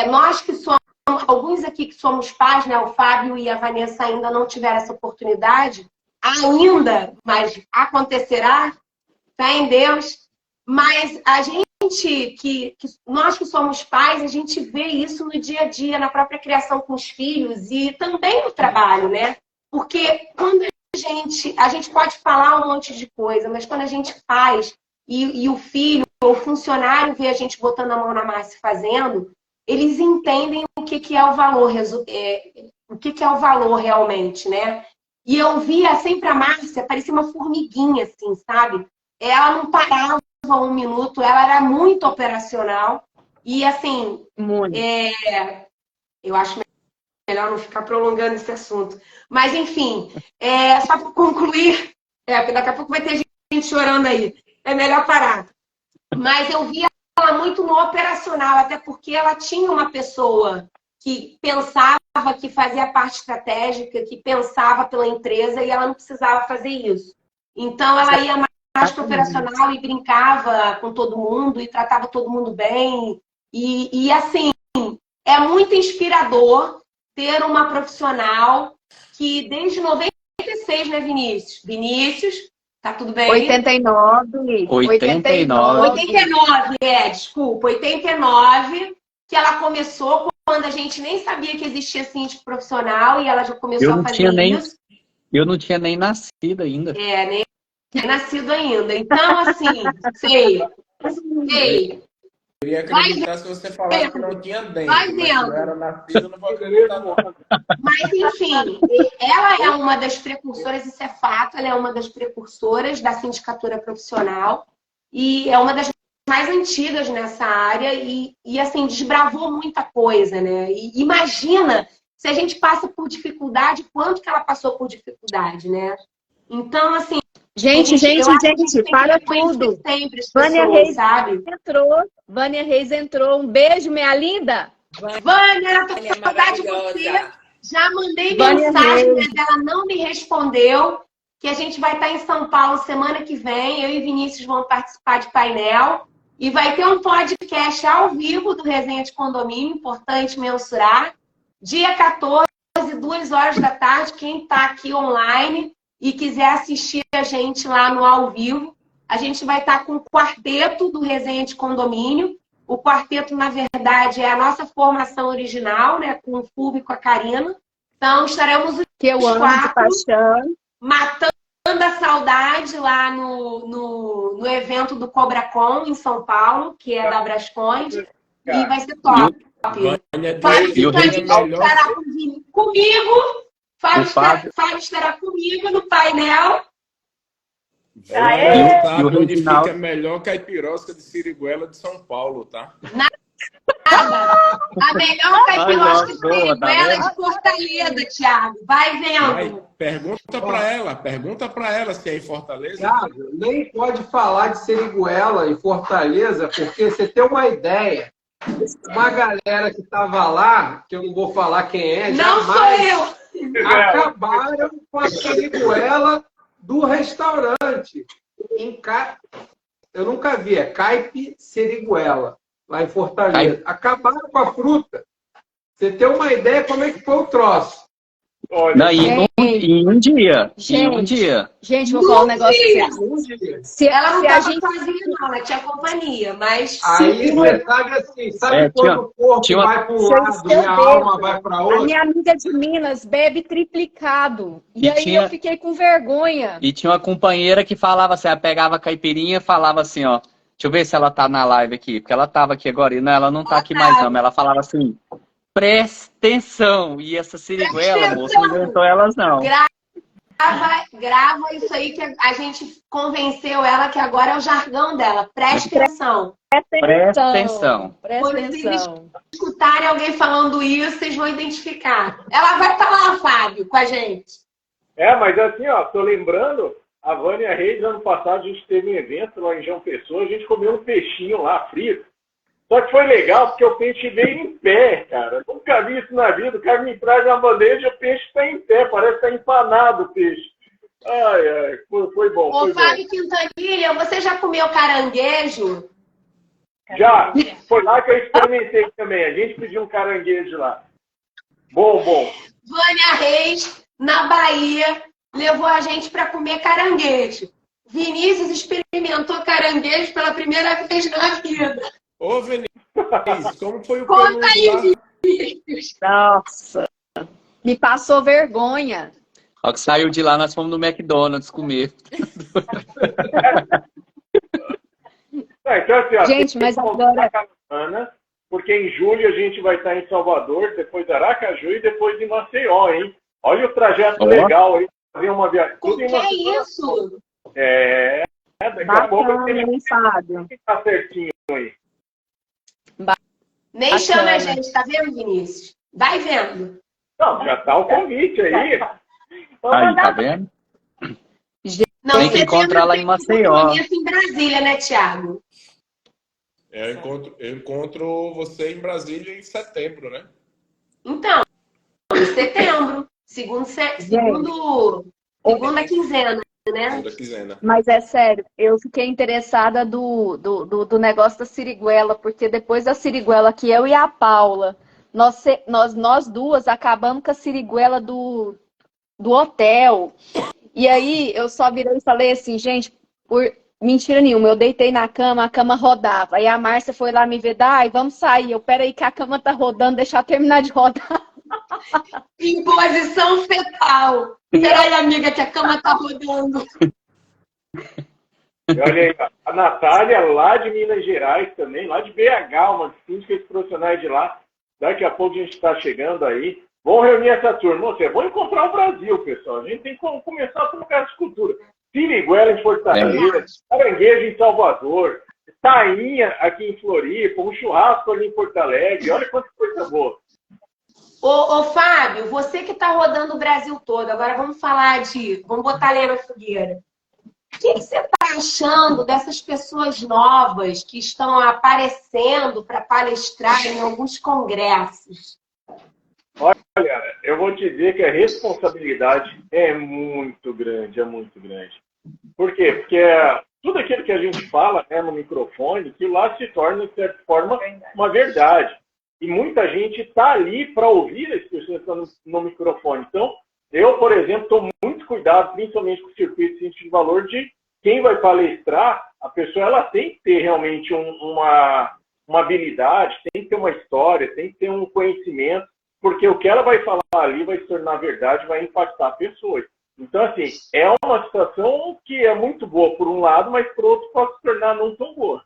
Nós que somos, alguns aqui que somos pais, né? O Fábio e a Vanessa ainda não tiveram essa oportunidade, ainda, mas acontecerá, fé em Deus. Mas a gente, nós que somos pais, a gente vê isso no dia a dia, na própria criação com os filhos e também no trabalho, né? Porque quando a gente pode falar um monte de coisa, mas quando a gente faz e o filho ou o funcionário vê a gente botando a mão na massa e fazendo, eles entendem o que é o valor, o que é o valor realmente, né? E eu via sempre a Márcia, parecia uma formiguinha, assim, sabe? Ela não parava um minuto, ela era muito operacional. E, assim, eu acho melhor não ficar prolongando esse assunto. Mas, enfim, só para concluir, porque daqui a pouco vai ter gente chorando aí. É melhor parar. Mas eu via ela muito no operacional, até porque ela tinha uma pessoa que pensava, que fazia parte estratégica, que pensava pela empresa e ela não precisava fazer isso. Então, ela ia ginástica operacional e brincava com todo mundo e tratava todo mundo bem. E assim, é muito inspirador ter uma profissional que desde 96, né, Vinícius? Vinícius, tá tudo bem? 89. 89, desculpa. 89, que ela começou quando a gente nem sabia que existia síndico profissional e ela já começou a fazer isso. Eu não tinha nem nascido ainda. Nem nascido ainda. Então, assim, sei. Eu ia acreditar se você falasse que não tinha dente. Vai mas vendo. se eu era nascido, eu não vou acreditar, não. Mas, enfim, ela é uma das precursoras, isso é fato, ela é uma das precursoras da sindicatura profissional e é uma das mais antigas nessa área e assim, desbravou muita coisa, né? E imagina se a gente passa por dificuldade, quanto que ela passou por dificuldade, né? Então, assim... Gente, para tudo. Sempre as Vânia pessoas, Reis sabe? Vânia Reis entrou. Um beijo, minha linda. Vânia, tô com saudade de você. Já mandei Vânia mensagem, Reis. mas ela não me respondeu. Que a gente vai estar em São Paulo semana que vem. Eu e Vinícius vão participar de painel. E vai ter um podcast ao vivo do Resenha de Condomínio, importante mensurar. Dia 14, 2 horas da tarde. Quem está aqui online e quiser assistir a gente lá no ao vivo, a gente vai estar com o quarteto do Resenha de Condomínio. O quarteto, na verdade, é a nossa formação original, né? Com o Fulvio e com a Karina. Então, estaremos os Que eu amo de paixão. matando a saudade lá no evento do CobraCon, em São Paulo, que é da Brasconde. E vai ser top. Fábio estará comigo. Fábio estará comigo no painel. Onde fica melhor caipirosca de Siriguela de São Paulo, tá? A melhor caipirosca de Siriguela de Fortaleza, Thiago. Vai vendo. Pergunta pra ela se é em Fortaleza. Thiago, nem pode falar de Seriguela em Fortaleza, porque você tem uma ideia. Uma galera que estava lá, que eu não vou falar quem é, não jamais, sou eu. Acabaram com a Seriguela do restaurante. Eu nunca vi, é Caipe Seriguela, lá em Fortaleza. Acabaram com a fruta. Você tem uma ideia como é que foi o troço? Olha, em um dia. Gente, vou falar um negócio sério. Se ela não a estava gente... sozinha, não, ela tinha companhia, mas... Aí você sabe assim, quando o corpo vai para um lado e a alma vai para outro? A minha amiga de Minas bebe triplicado. E aí eu fiquei com vergonha. E tinha uma companheira que falava assim, ela pegava a caipirinha e falava assim, ó, deixa eu ver se ela tá na live aqui, porque ela tava aqui agora, e não, ela não tá aqui mais não, mas ela falava assim, presta atenção, e essa Siriguela, moça, não aguentou elas não. Grava isso aí que a gente convenceu ela que agora é o jargão dela. Preste atenção. Presta atenção. Quando vocês escutarem alguém falando isso, vocês vão identificar. Ela vai estar lá, Fábio, com a gente. Mas assim, ó, tô lembrando, a Vânia Reis, ano passado, a gente teve um evento lá em João Pessoa, a gente comeu um peixinho lá, frito. Só que foi legal porque o peixe veio em pé, cara. Nunca vi isso na vida. O cara me traz uma bandeja e o peixe está em pé. Parece que está empanado o peixe. Ai, foi bom. Ô, Fábio Quintanilha, você já comeu caranguejo? Já. Foi lá que eu experimentei também. A gente pediu um caranguejo lá. Bom. Vânia Reis, na Bahia, levou a gente para comer caranguejo. Vinícius experimentou caranguejo pela primeira vez na vida. Ô, Vinícius, como foi o Conta aí, Vinícius. Nossa, me passou vergonha. Ó, que saiu de lá, nós fomos no McDonald's comer. Então, assim, ó, gente, mas agora... Porque em julho a gente vai estar em Salvador, depois Aracaju e depois em Maceió, hein? Olha o trajeto legal aí. Fazer uma viagem. O que é isso? Daqui a pouco a gente Fábio. tá certinho aí. Nem chama a gente, tá vendo, Vinícius? Vai vendo. Não, já tá o convite aí. Aí, tá vendo? Não, tem que encontrar lá em Maceió. Em Brasília, né, Thiago? Eu encontro você em Brasília em setembro, né? Então, em setembro. Segunda quinzena. né? Da quinzena. Mas é sério, eu fiquei interessada do negócio da siriguela, porque depois da siriguela que eu e a Paula, nós duas acabamos com a siriguela do hotel. E aí eu só virei e falei assim, gente, por mentira nenhuma, eu deitei na cama, a cama rodava. Aí a Márcia foi lá me ver, ai, vamos sair. Eu, peraí que a cama tá rodando, deixa eu terminar de rodar. Em posição fetal. Peraí, amiga, que a cama tá rodando. E olha aí, a Natália, lá de Minas Gerais também, lá de BH, uma das síndicas profissionais de lá. Daqui a pouco a gente está chegando aí. Vamos reunir essa turma. Você é bom encontrar o Brasil, pessoal. A gente tem que começar a lugar de cultura. Siriguela em Fortaleza, caranguejo em Salvador, tainha aqui em Floripa, um churrasco ali em Porto Alegre. Olha quanta coisa boa. Ô, Fábio, você que está rodando o Brasil todo, agora vamos botar lenha na fogueira. O que você está achando dessas pessoas novas que estão aparecendo para palestrar em alguns congressos? Olha, eu vou te dizer que a responsabilidade é muito grande, é muito grande. Por quê? Porque tudo aquilo que a gente fala, né, no microfone, que lá se torna, de certa forma, uma verdade. E muita gente está ali para ouvir as pessoas que estão no microfone. Então, eu, por exemplo, estou muito cuidado, principalmente com o circuito de ciência de valor, de quem vai palestrar, a pessoa ela tem que ter realmente uma habilidade, tem que ter uma história, tem que ter um conhecimento, porque o que ela vai falar ali vai se tornar verdade, vai impactar pessoas. Então, assim, é uma situação que é muito boa por um lado, mas por outro pode se tornar não tão boa.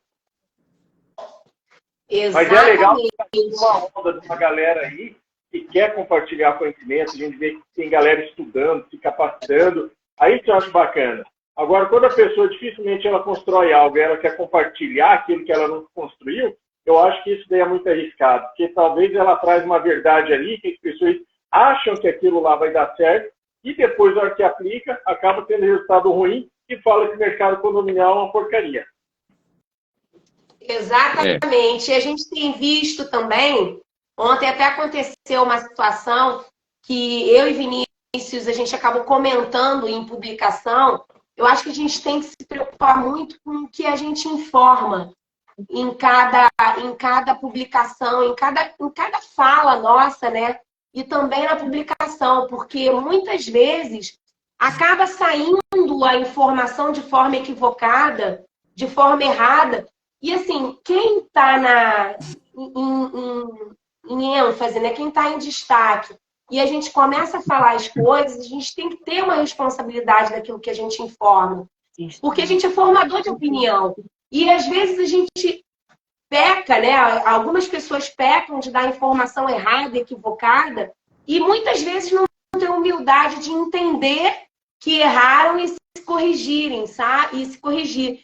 Exatamente. Mas é legal uma onda de uma galera aí que quer compartilhar conhecimento, a gente vê que tem galera estudando, se capacitando, aí que eu acho bacana. Agora, quando a pessoa dificilmente ela constrói algo e ela quer compartilhar aquilo que ela não construiu, eu acho que isso daí é muito arriscado, porque talvez ela traz uma verdade ali que as pessoas acham que aquilo lá vai dar certo e depois, na hora que aplica, acaba tendo resultado ruim e fala que o mercado condominial é uma porcaria. Exatamente. E a gente tem visto também, ontem até aconteceu uma situação que eu e Vinícius, a gente acabou comentando em publicação. Eu acho que a gente tem que se preocupar muito com o que a gente informa em cada publicação, em cada fala nossa, né? E também na publicação, porque muitas vezes acaba saindo a informação de forma equivocada, de forma errada. E assim, quem está em ênfase, né? Quem está em destaque, e a gente começa a falar as coisas, a gente tem que ter uma responsabilidade daquilo que a gente informa. Porque a gente é formador de opinião. E às vezes a gente peca, né? Algumas pessoas pecam de dar informação errada, equivocada, e muitas vezes não têm humildade de entender que erraram e se corrigirem, sabe? E se corrigir.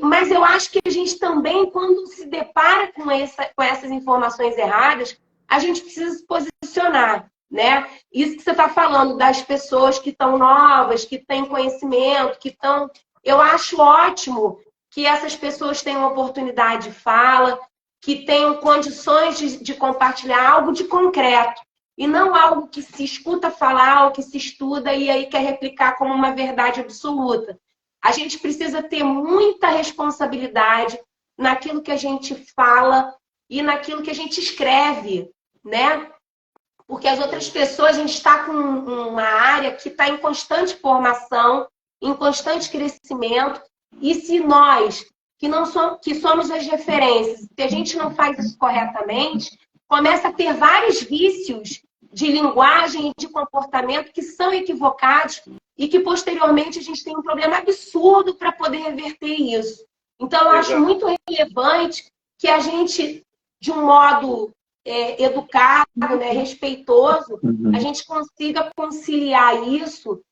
Mas eu acho que a gente também, quando se depara com essas informações erradas, a gente precisa se posicionar, né? Isso que você está falando das pessoas que estão novas, que têm conhecimento, que estão... Eu acho ótimo que essas pessoas tenham oportunidade de fala, que tenham condições de compartilhar algo de concreto. E não algo que se escuta falar, ou que se estuda e aí quer replicar como uma verdade absoluta. A gente precisa ter muita responsabilidade naquilo que a gente fala e naquilo que a gente escreve, né? Porque as outras pessoas, a gente está com uma área que está em constante formação, em constante crescimento. E se nós, que somos as referências, se a gente não faz isso corretamente, começa a ter vários vícios de linguagem e de comportamento que são equivocados e que, posteriormente, a gente tem um problema absurdo para poder reverter isso. Então, eu acho muito relevante que a gente, de um modo educado, né, respeitoso, a gente consiga conciliar isso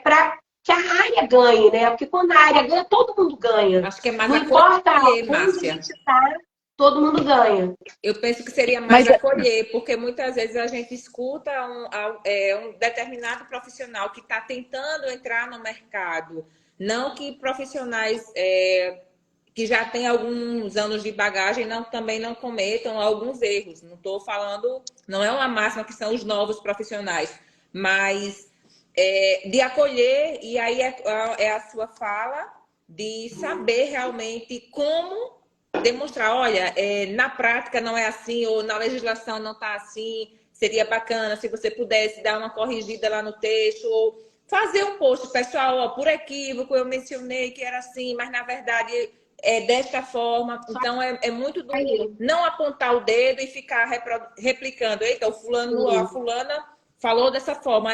para que a área ganhe, né? Porque quando a área ganha, todo mundo ganha. Acho que é mais não importa onde Márcia. a gente está, todo mundo ganha. Eu penso que seria mais acolher, porque muitas vezes a gente escuta um determinado profissional que está tentando entrar no mercado. Não que profissionais que já têm alguns anos de bagagem também não cometam alguns erros. Não estou falando, não é uma máxima que são os novos profissionais, mas de acolher, e aí é a sua fala, de saber realmente como demonstrar, olha, na prática não é assim, ou na legislação não está assim, seria bacana se você pudesse dar uma corrigida lá no texto, ou fazer um post, pessoal, ó, por equívoco eu mencionei que era assim, mas na verdade é desta forma. Então é muito do não apontar o dedo e ficar replicando, eita, o fulano, a fulana falou dessa forma,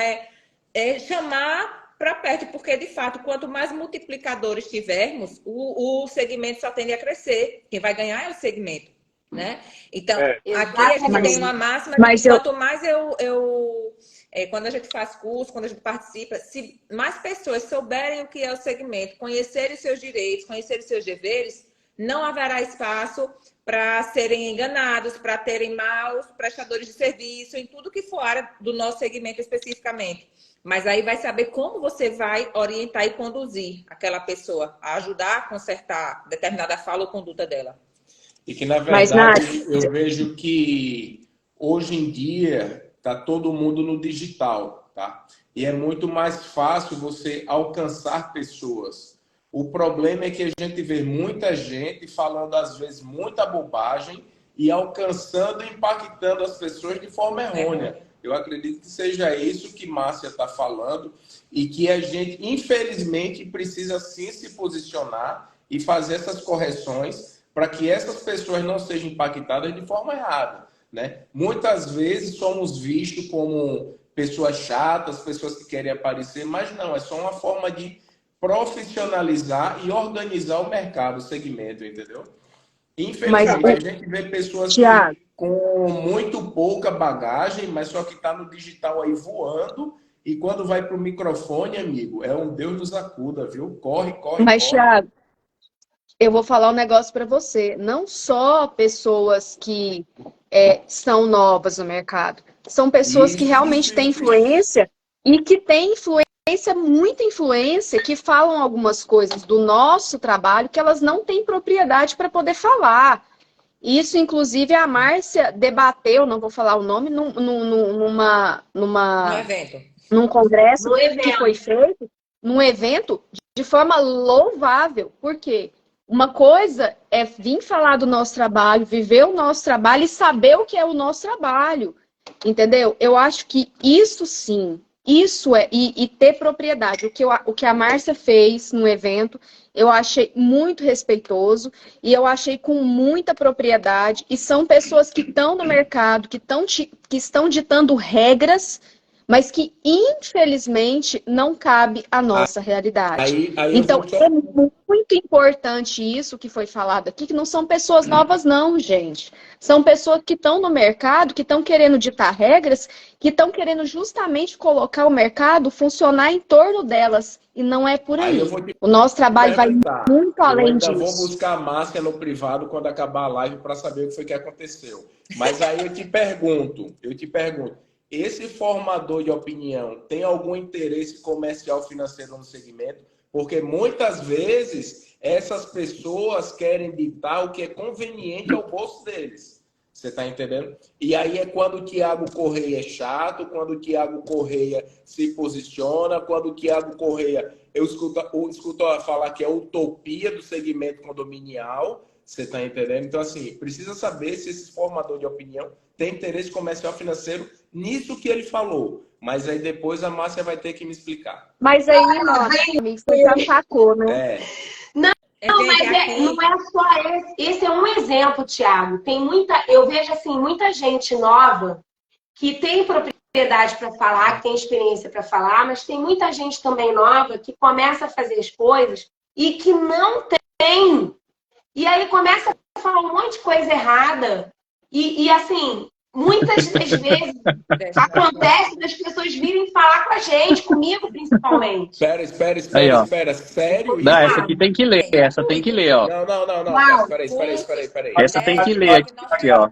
chamar para perto, porque de fato, quanto mais multiplicadores tivermos, o segmento só tende a crescer. Quem vai ganhar é o segmento, né? Então, aqui a gente tem uma máxima que quanto mais quando a gente faz curso, quando a gente participa, se mais pessoas souberem o que é o segmento, conhecerem os seus direitos, conhecerem os seus deveres, não haverá espaço para serem enganados, para terem maus prestadores de serviço, em tudo que for área do nosso segmento especificamente. Mas aí vai saber como você vai orientar e conduzir aquela pessoa a ajudar a consertar determinada fala ou conduta dela. E que, na verdade, eu vejo que hoje em dia está todo mundo no digital, tá? E é muito mais fácil você alcançar pessoas. O problema é que a gente vê muita gente falando, às vezes, muita bobagem e alcançando e impactando as pessoas de forma errônea. Eu acredito que seja isso que Márcia está falando e que a gente, infelizmente, precisa sim se posicionar e fazer essas correções para que essas pessoas não sejam impactadas de forma errada, né? Muitas vezes somos vistos como pessoas chatas, pessoas que querem aparecer, mas não, é só uma forma de profissionalizar e organizar o mercado, o segmento, entendeu? Infelizmente, a gente vê pessoas com muito pouca bagagem, mas só que está no digital aí voando, e quando vai para o microfone, amigo, é um Deus nos acuda, viu? Corre, corre, Mas, corre. Thiago, eu vou falar um negócio para você. Não só pessoas que são novas no mercado, são pessoas que realmente têm influência e que têm muita influência, que falam algumas coisas do nosso trabalho que elas não têm propriedade para poder falar. Isso, inclusive, a Márcia debateu, não vou falar o nome, num congresso que foi feito, num evento, de forma louvável. Por quê? Uma coisa é vir falar do nosso trabalho, viver o nosso trabalho e saber o que é o nosso trabalho. Entendeu? Eu acho que isso sim, isso e ter propriedade. O que a Márcia fez no evento, eu achei muito respeitoso e eu achei com muita propriedade. E são pessoas que estão no mercado, que estão ditando regras, mas que, infelizmente, não cabe à nossa realidade. Então, é muito importante isso que foi falado aqui, que não são pessoas novas, não, gente. São pessoas que estão no mercado, que estão querendo ditar regras, que estão querendo justamente colocar o mercado funcionar em torno delas. E não é por aí. O nosso trabalho vai muito além disso. Eu ainda vou buscar a Márcia no privado quando acabar a live para saber o que foi que aconteceu. Mas aí eu te pergunto, esse formador de opinião tem algum interesse comercial financeiro no segmento? Porque muitas vezes essas pessoas querem ditar o que é conveniente ao bolso deles. Você está entendendo? E aí é quando o Thiago Correia é chato, quando o Thiago Correia se posiciona, quando o Thiago Correia, eu escuto falar que é utopia do segmento condominial. Você está entendendo? Então, assim, precisa saber se esse formador de opinião tem interesse comercial financeiro nisso que ele falou. Mas aí depois a Márcia vai ter que me explicar. Mas aí, amigo, você já sacou, né? Não, mas não é só esse. Esse é um exemplo, Thiago. Eu vejo assim, muita gente nova que tem propriedade para falar, que tem experiência para falar, mas tem muita gente também nova que começa a fazer as coisas e que não tem. E aí começa a falar um monte de coisa errada. E assim, muitas das vezes acontece das pessoas virem falar com a gente, comigo principalmente. Espera. Sério? Não, essa aqui tem que ler. Essa tem que ler, ó. Não. Espera aí. Essa tem que ler aqui, ó.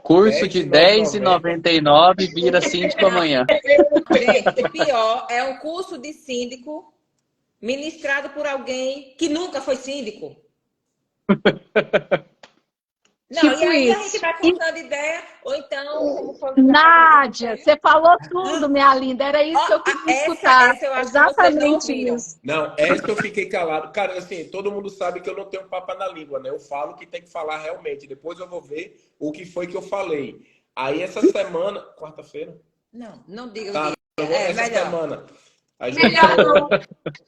Curso de R$10,99 vira síndico amanhã. Gente, o pior é um curso de síndico ministrado por alguém que nunca foi síndico. Não, Tipo e aí a isso. gente vai contando ideia, ou então, como foi Nádia, você falou tudo, minha linda. Era isso que eu queria escutar. essa eu acho que vocês não Exatamente ouviram. isso. Não, essa eu fiquei calado. Cara, assim, todo mundo sabe que eu não tenho papa na língua, né? Eu falo o que tem que falar realmente. Depois eu vou ver o que foi que eu falei. Aí essa semana... Quarta-feira? Não diga o Tá, dia. essa Melhor. semana. A gente,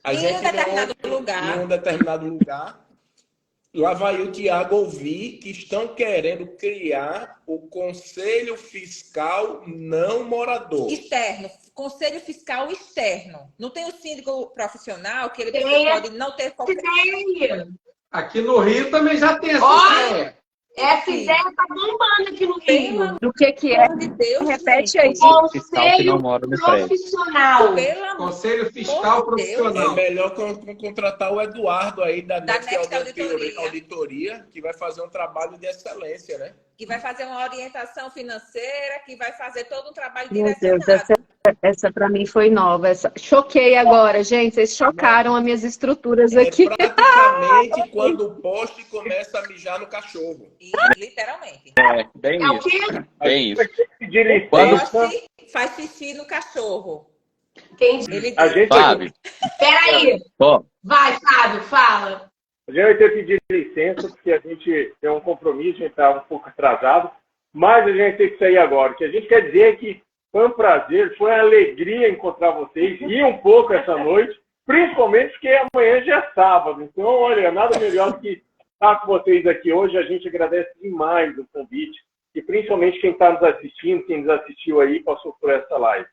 a Em um gente determinado lugar. em um determinado lugar. Lá vai o Tiago ouvir que estão querendo criar o Conselho Fiscal Não Morador. Externo, Conselho Fiscal Externo. Não tem o síndico profissional, que ele Tem. pode não ter qualquer... Aqui no Rio também já tem essa Ó, ideia. essa ideia tá bombando aqui no Rio. Do que é? Pelo amor de Deus, Repete gente. aí. Fiscal que Conselho não mora no prédio. profissional. Pelo amor Conselho Fiscal de Deus. É Profissional. melhor contratar o Eduardo aí da Da Next Next Auditoria, que vai fazer um trabalho de excelência, né? Que vai fazer uma orientação financeira, que vai fazer todo um trabalho Meu Deus, direcionado. essa para mim foi nova. Choquei agora, gente. Vocês chocaram as minhas estruturas É aqui. praticamente quando o poste começa a mijar no cachorro. E, literalmente. Bem É o isso. quê? Bem isso. Pedir licença. Poste faz xixi no cachorro. Entendi. Ele A diz, gente Fábio, Peraí. ó, Vai, Fábio, fala. A gente vai ter que pedir licença, porque a gente tem um compromisso, a gente está um pouco atrasado, mas a gente vai ter que sair agora. O que a gente quer dizer é que foi um prazer, foi uma alegria encontrar vocês, rir um pouco essa noite, principalmente porque amanhã já é sábado. Então, olha, nada melhor do que estar com vocês aqui hoje. A gente agradece demais o convite, e principalmente quem está nos assistindo, quem nos assistiu aí, passou por essa live.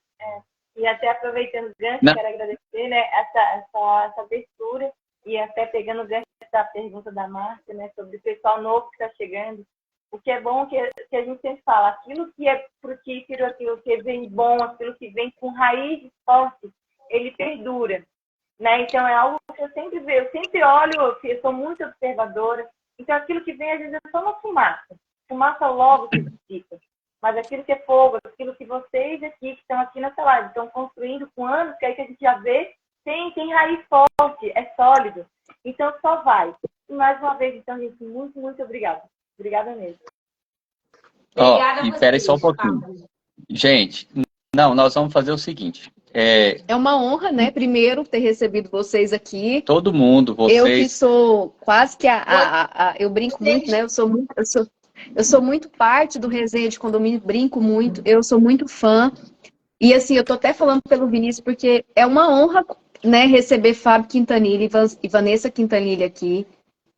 E até aproveitando o gancho, Não. quero agradecer, né, essa abertura e até pegando o gancho da pergunta da Márcia, né, sobre o pessoal novo que está chegando. O que é bom que a gente sempre fala, aquilo que é frutífero, aquilo que vem bom, aquilo que vem com raízes fortes, ele perdura, né? Então é algo que eu sempre olho, eu sou muito observadora, então aquilo que vem às vezes é só uma fumaça logo se dissipa. Mas aquilo que é fogo, aquilo que vocês aqui, que estão aqui nessa live, estão construindo com anos, que aí que a gente já vê, tem raiz forte, é sólido. Então só vai. E mais uma vez, então, gente, muito, muito obrigada. Obrigada mesmo. Obrigada ó, a e peraí só um vocês, pouquinho. Fábio. Gente, não, nós vamos fazer o seguinte. É uma honra, né? Primeiro, ter recebido vocês aqui. Todo mundo, Eu que vocês... sou quase que eu brinco muito, né? Eu sou muito parte do Resenha de Condomínio, brinco muito, eu sou muito fã. E assim, eu tô até falando pelo Vinícius, porque é uma honra, né, receber Fábio Quintanilha e Vanessa Quintanilha aqui.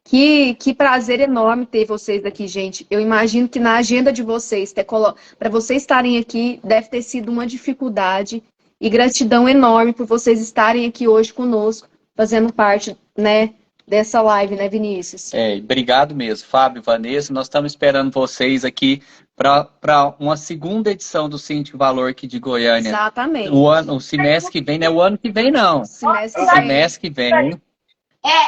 Que prazer enorme ter vocês aqui, gente. Eu imagino que na agenda de vocês, para vocês estarem aqui, deve ter sido uma dificuldade. E gratidão enorme por vocês estarem aqui hoje conosco, fazendo parte, né, dessa live, né, Vinícius? Obrigado mesmo, Fábio, Vanessa. Nós estamos esperando vocês aqui para uma segunda edição do Síndico Valor aqui de Goiânia. Exatamente. O semestre que vem, não é o ano que vem, não. Semestre que vem.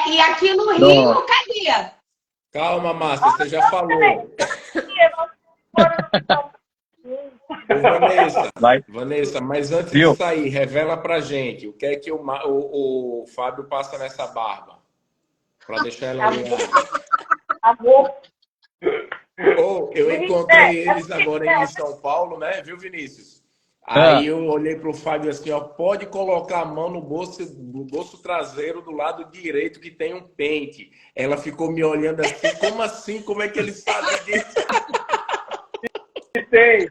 E aqui no Rio, cadê? Calma, Márcia, você já falou. Vanessa, mas antes de sair, revela pra gente o que é que o Fábio passa nessa barba. Pra deixar ela alinhada. Amor. Eu encontrei eles agora em São Paulo, né? Viu, Vinícius? Aí eu olhei pro Fábio assim, ó, pode colocar a mão no bolso traseiro do lado direito que tem um pente. Ela ficou me olhando assim, como assim? Como é que ele sabe disso? Tem.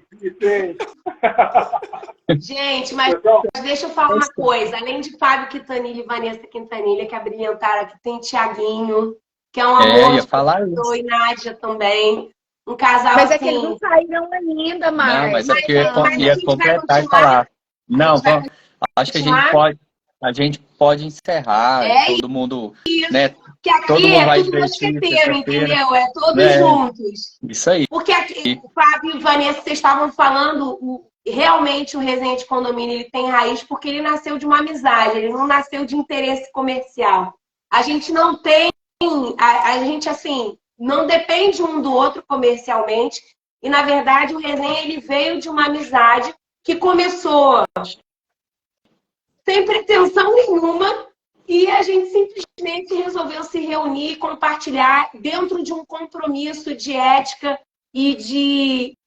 Gente, mas deixa eu falar uma coisa. Além de Fábio Quintanilha e Vanessa Quintanilha, que abrilhantaram aqui, tem Tiaguinho, que é um amor de pessoa, e Nádia também. Um casal mas assim... é que eles não saíram ainda, Márcia. Não, mas é porque eu ia completar e falar. Não, acho que a gente pode encerrar, todo mundo, né? Que aqui todo mundo vai tudo mosqueteiro, entendeu? É todos juntos. Isso aí. Porque aqui, Fábio e Vanessa, vocês estavam falando, realmente o Resenha de Condomínio ele tem raiz porque ele nasceu de uma amizade, ele não nasceu de interesse comercial. A gente não tem, a gente assim, não depende um do outro comercialmente. E, na verdade, o Resenha ele veio de uma amizade que começou sem pretensão nenhuma, E a gente simplesmente resolveu se reunir e compartilhar dentro de um compromisso de ética e de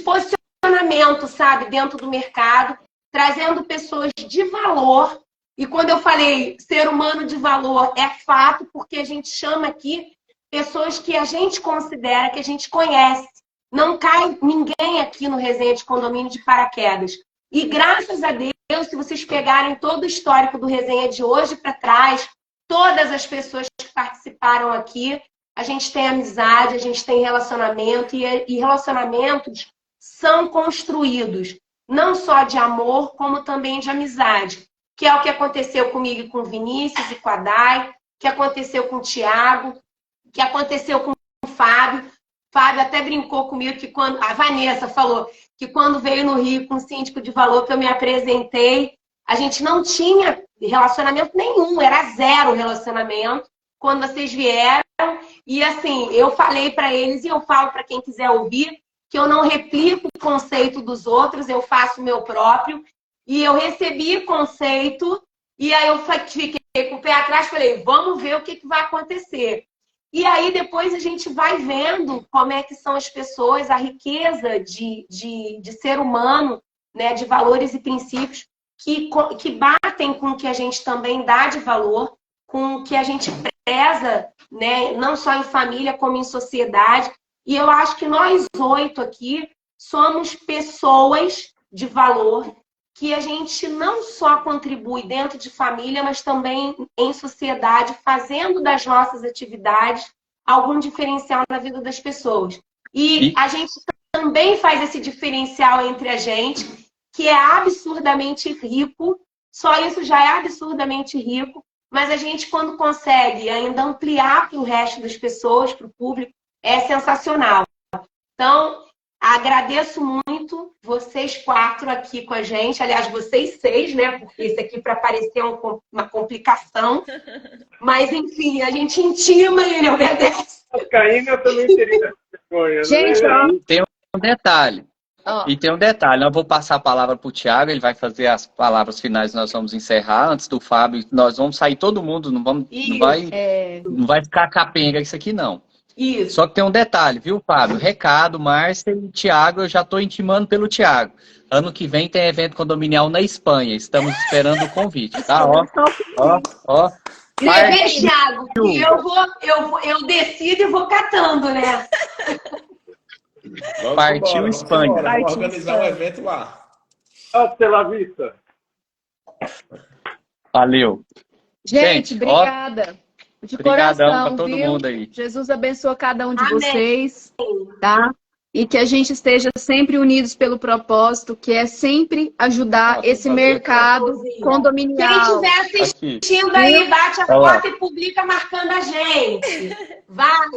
posicionamento, sabe, dentro do mercado, trazendo pessoas de valor. E quando eu falei ser humano de valor, é fato, porque a gente chama aqui pessoas que a gente considera, que a gente conhece. Não cai ninguém aqui no Resenha de Condomínio de paraquedas. E graças a Deus, se vocês pegarem todo o histórico do Resenha de hoje para trás, todas as pessoas que participaram aqui, a gente tem amizade, a gente tem relacionamento, e relacionamentos são construídos não só de amor, como também de amizade, que é o que aconteceu comigo e com o Vinícius e com a Dai, que aconteceu com o Thiago, que aconteceu com o Fábio. Fábio até brincou comigo que quando... A Vanessa falou que quando veio no Rio com o síndico de valor que eu me apresentei, a gente não tinha relacionamento nenhum, era zero relacionamento quando vocês vieram. E assim, eu falei para eles e eu falo para quem quiser ouvir que eu não replico o conceito dos outros, eu faço o meu próprio. E eu recebi conceito e aí eu fiquei com o pé atrás e falei, vamos ver o que vai acontecer. E aí depois a gente vai vendo como é que são as pessoas, a riqueza de ser humano, né, de valores e princípios que batem com o que a gente também dá de valor, com o que a gente preza, né, não só em família como em sociedade. E eu acho que nós 8 aqui somos pessoas de valor que a gente não só contribui dentro de família, mas também em sociedade, fazendo das nossas atividades algum diferencial na vida das pessoas. E a gente também faz esse diferencial entre a gente, que é absurdamente rico, só isso já é absurdamente rico, mas a gente, quando consegue ainda ampliar para o resto das pessoas, para o público, é sensacional. Então, agradeço muito vocês 4 aqui com a gente. Aliás, vocês 6, né? Porque isso aqui para parecer uma complicação. Mas, enfim, a gente intima e ele obedece. A Caína também teria vergonha. Gente, ó. Tem um detalhe. E tem um detalhe. Eu vou passar a palavra para o Thiago, ele vai fazer as palavras finais, nós vamos encerrar. Antes do Fábio, nós vamos sair todo mundo, não vai ficar capenga isso aqui, não. Isso. Só que tem um detalhe, viu, Fábio? Recado, Márcia e Thiago, eu já estou intimando pelo Thiago. Ano que vem tem evento condominial na Espanha. Estamos esperando o convite, tá? Ó. Levei, Thiago, e eu decido e vou catando, né? Partiu Espanha. Vamos organizar um evento lá. Até lá vista. Valeu. Gente, obrigada. De coração, pra todo mundo aí. Jesus abençoa cada um de vocês, tá? E que a gente esteja sempre unidos pelo propósito, que é sempre ajudar esse mercado condominial. Quem estiver assistindo aí, bate a foto e publica marcando a gente. Vai!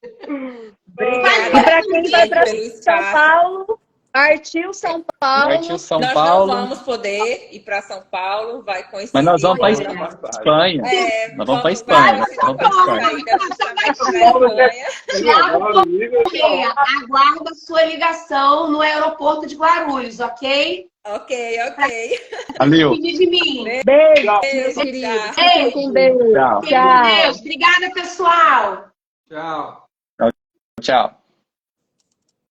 E para quem vai para São Paulo, partiu São Paulo. Nós não vamos poder ir para São Paulo, vai coincidir. Mas nós vamos para Espanha. Nós vamos para Espanha. Aguarda a sua ligação no aeroporto de Guarulhos, ok? Ok. Valeu. De mim. Beijo, querido. Beijo. Com Deus. Tchau. Obrigada, pessoal. Tchau. Tchau.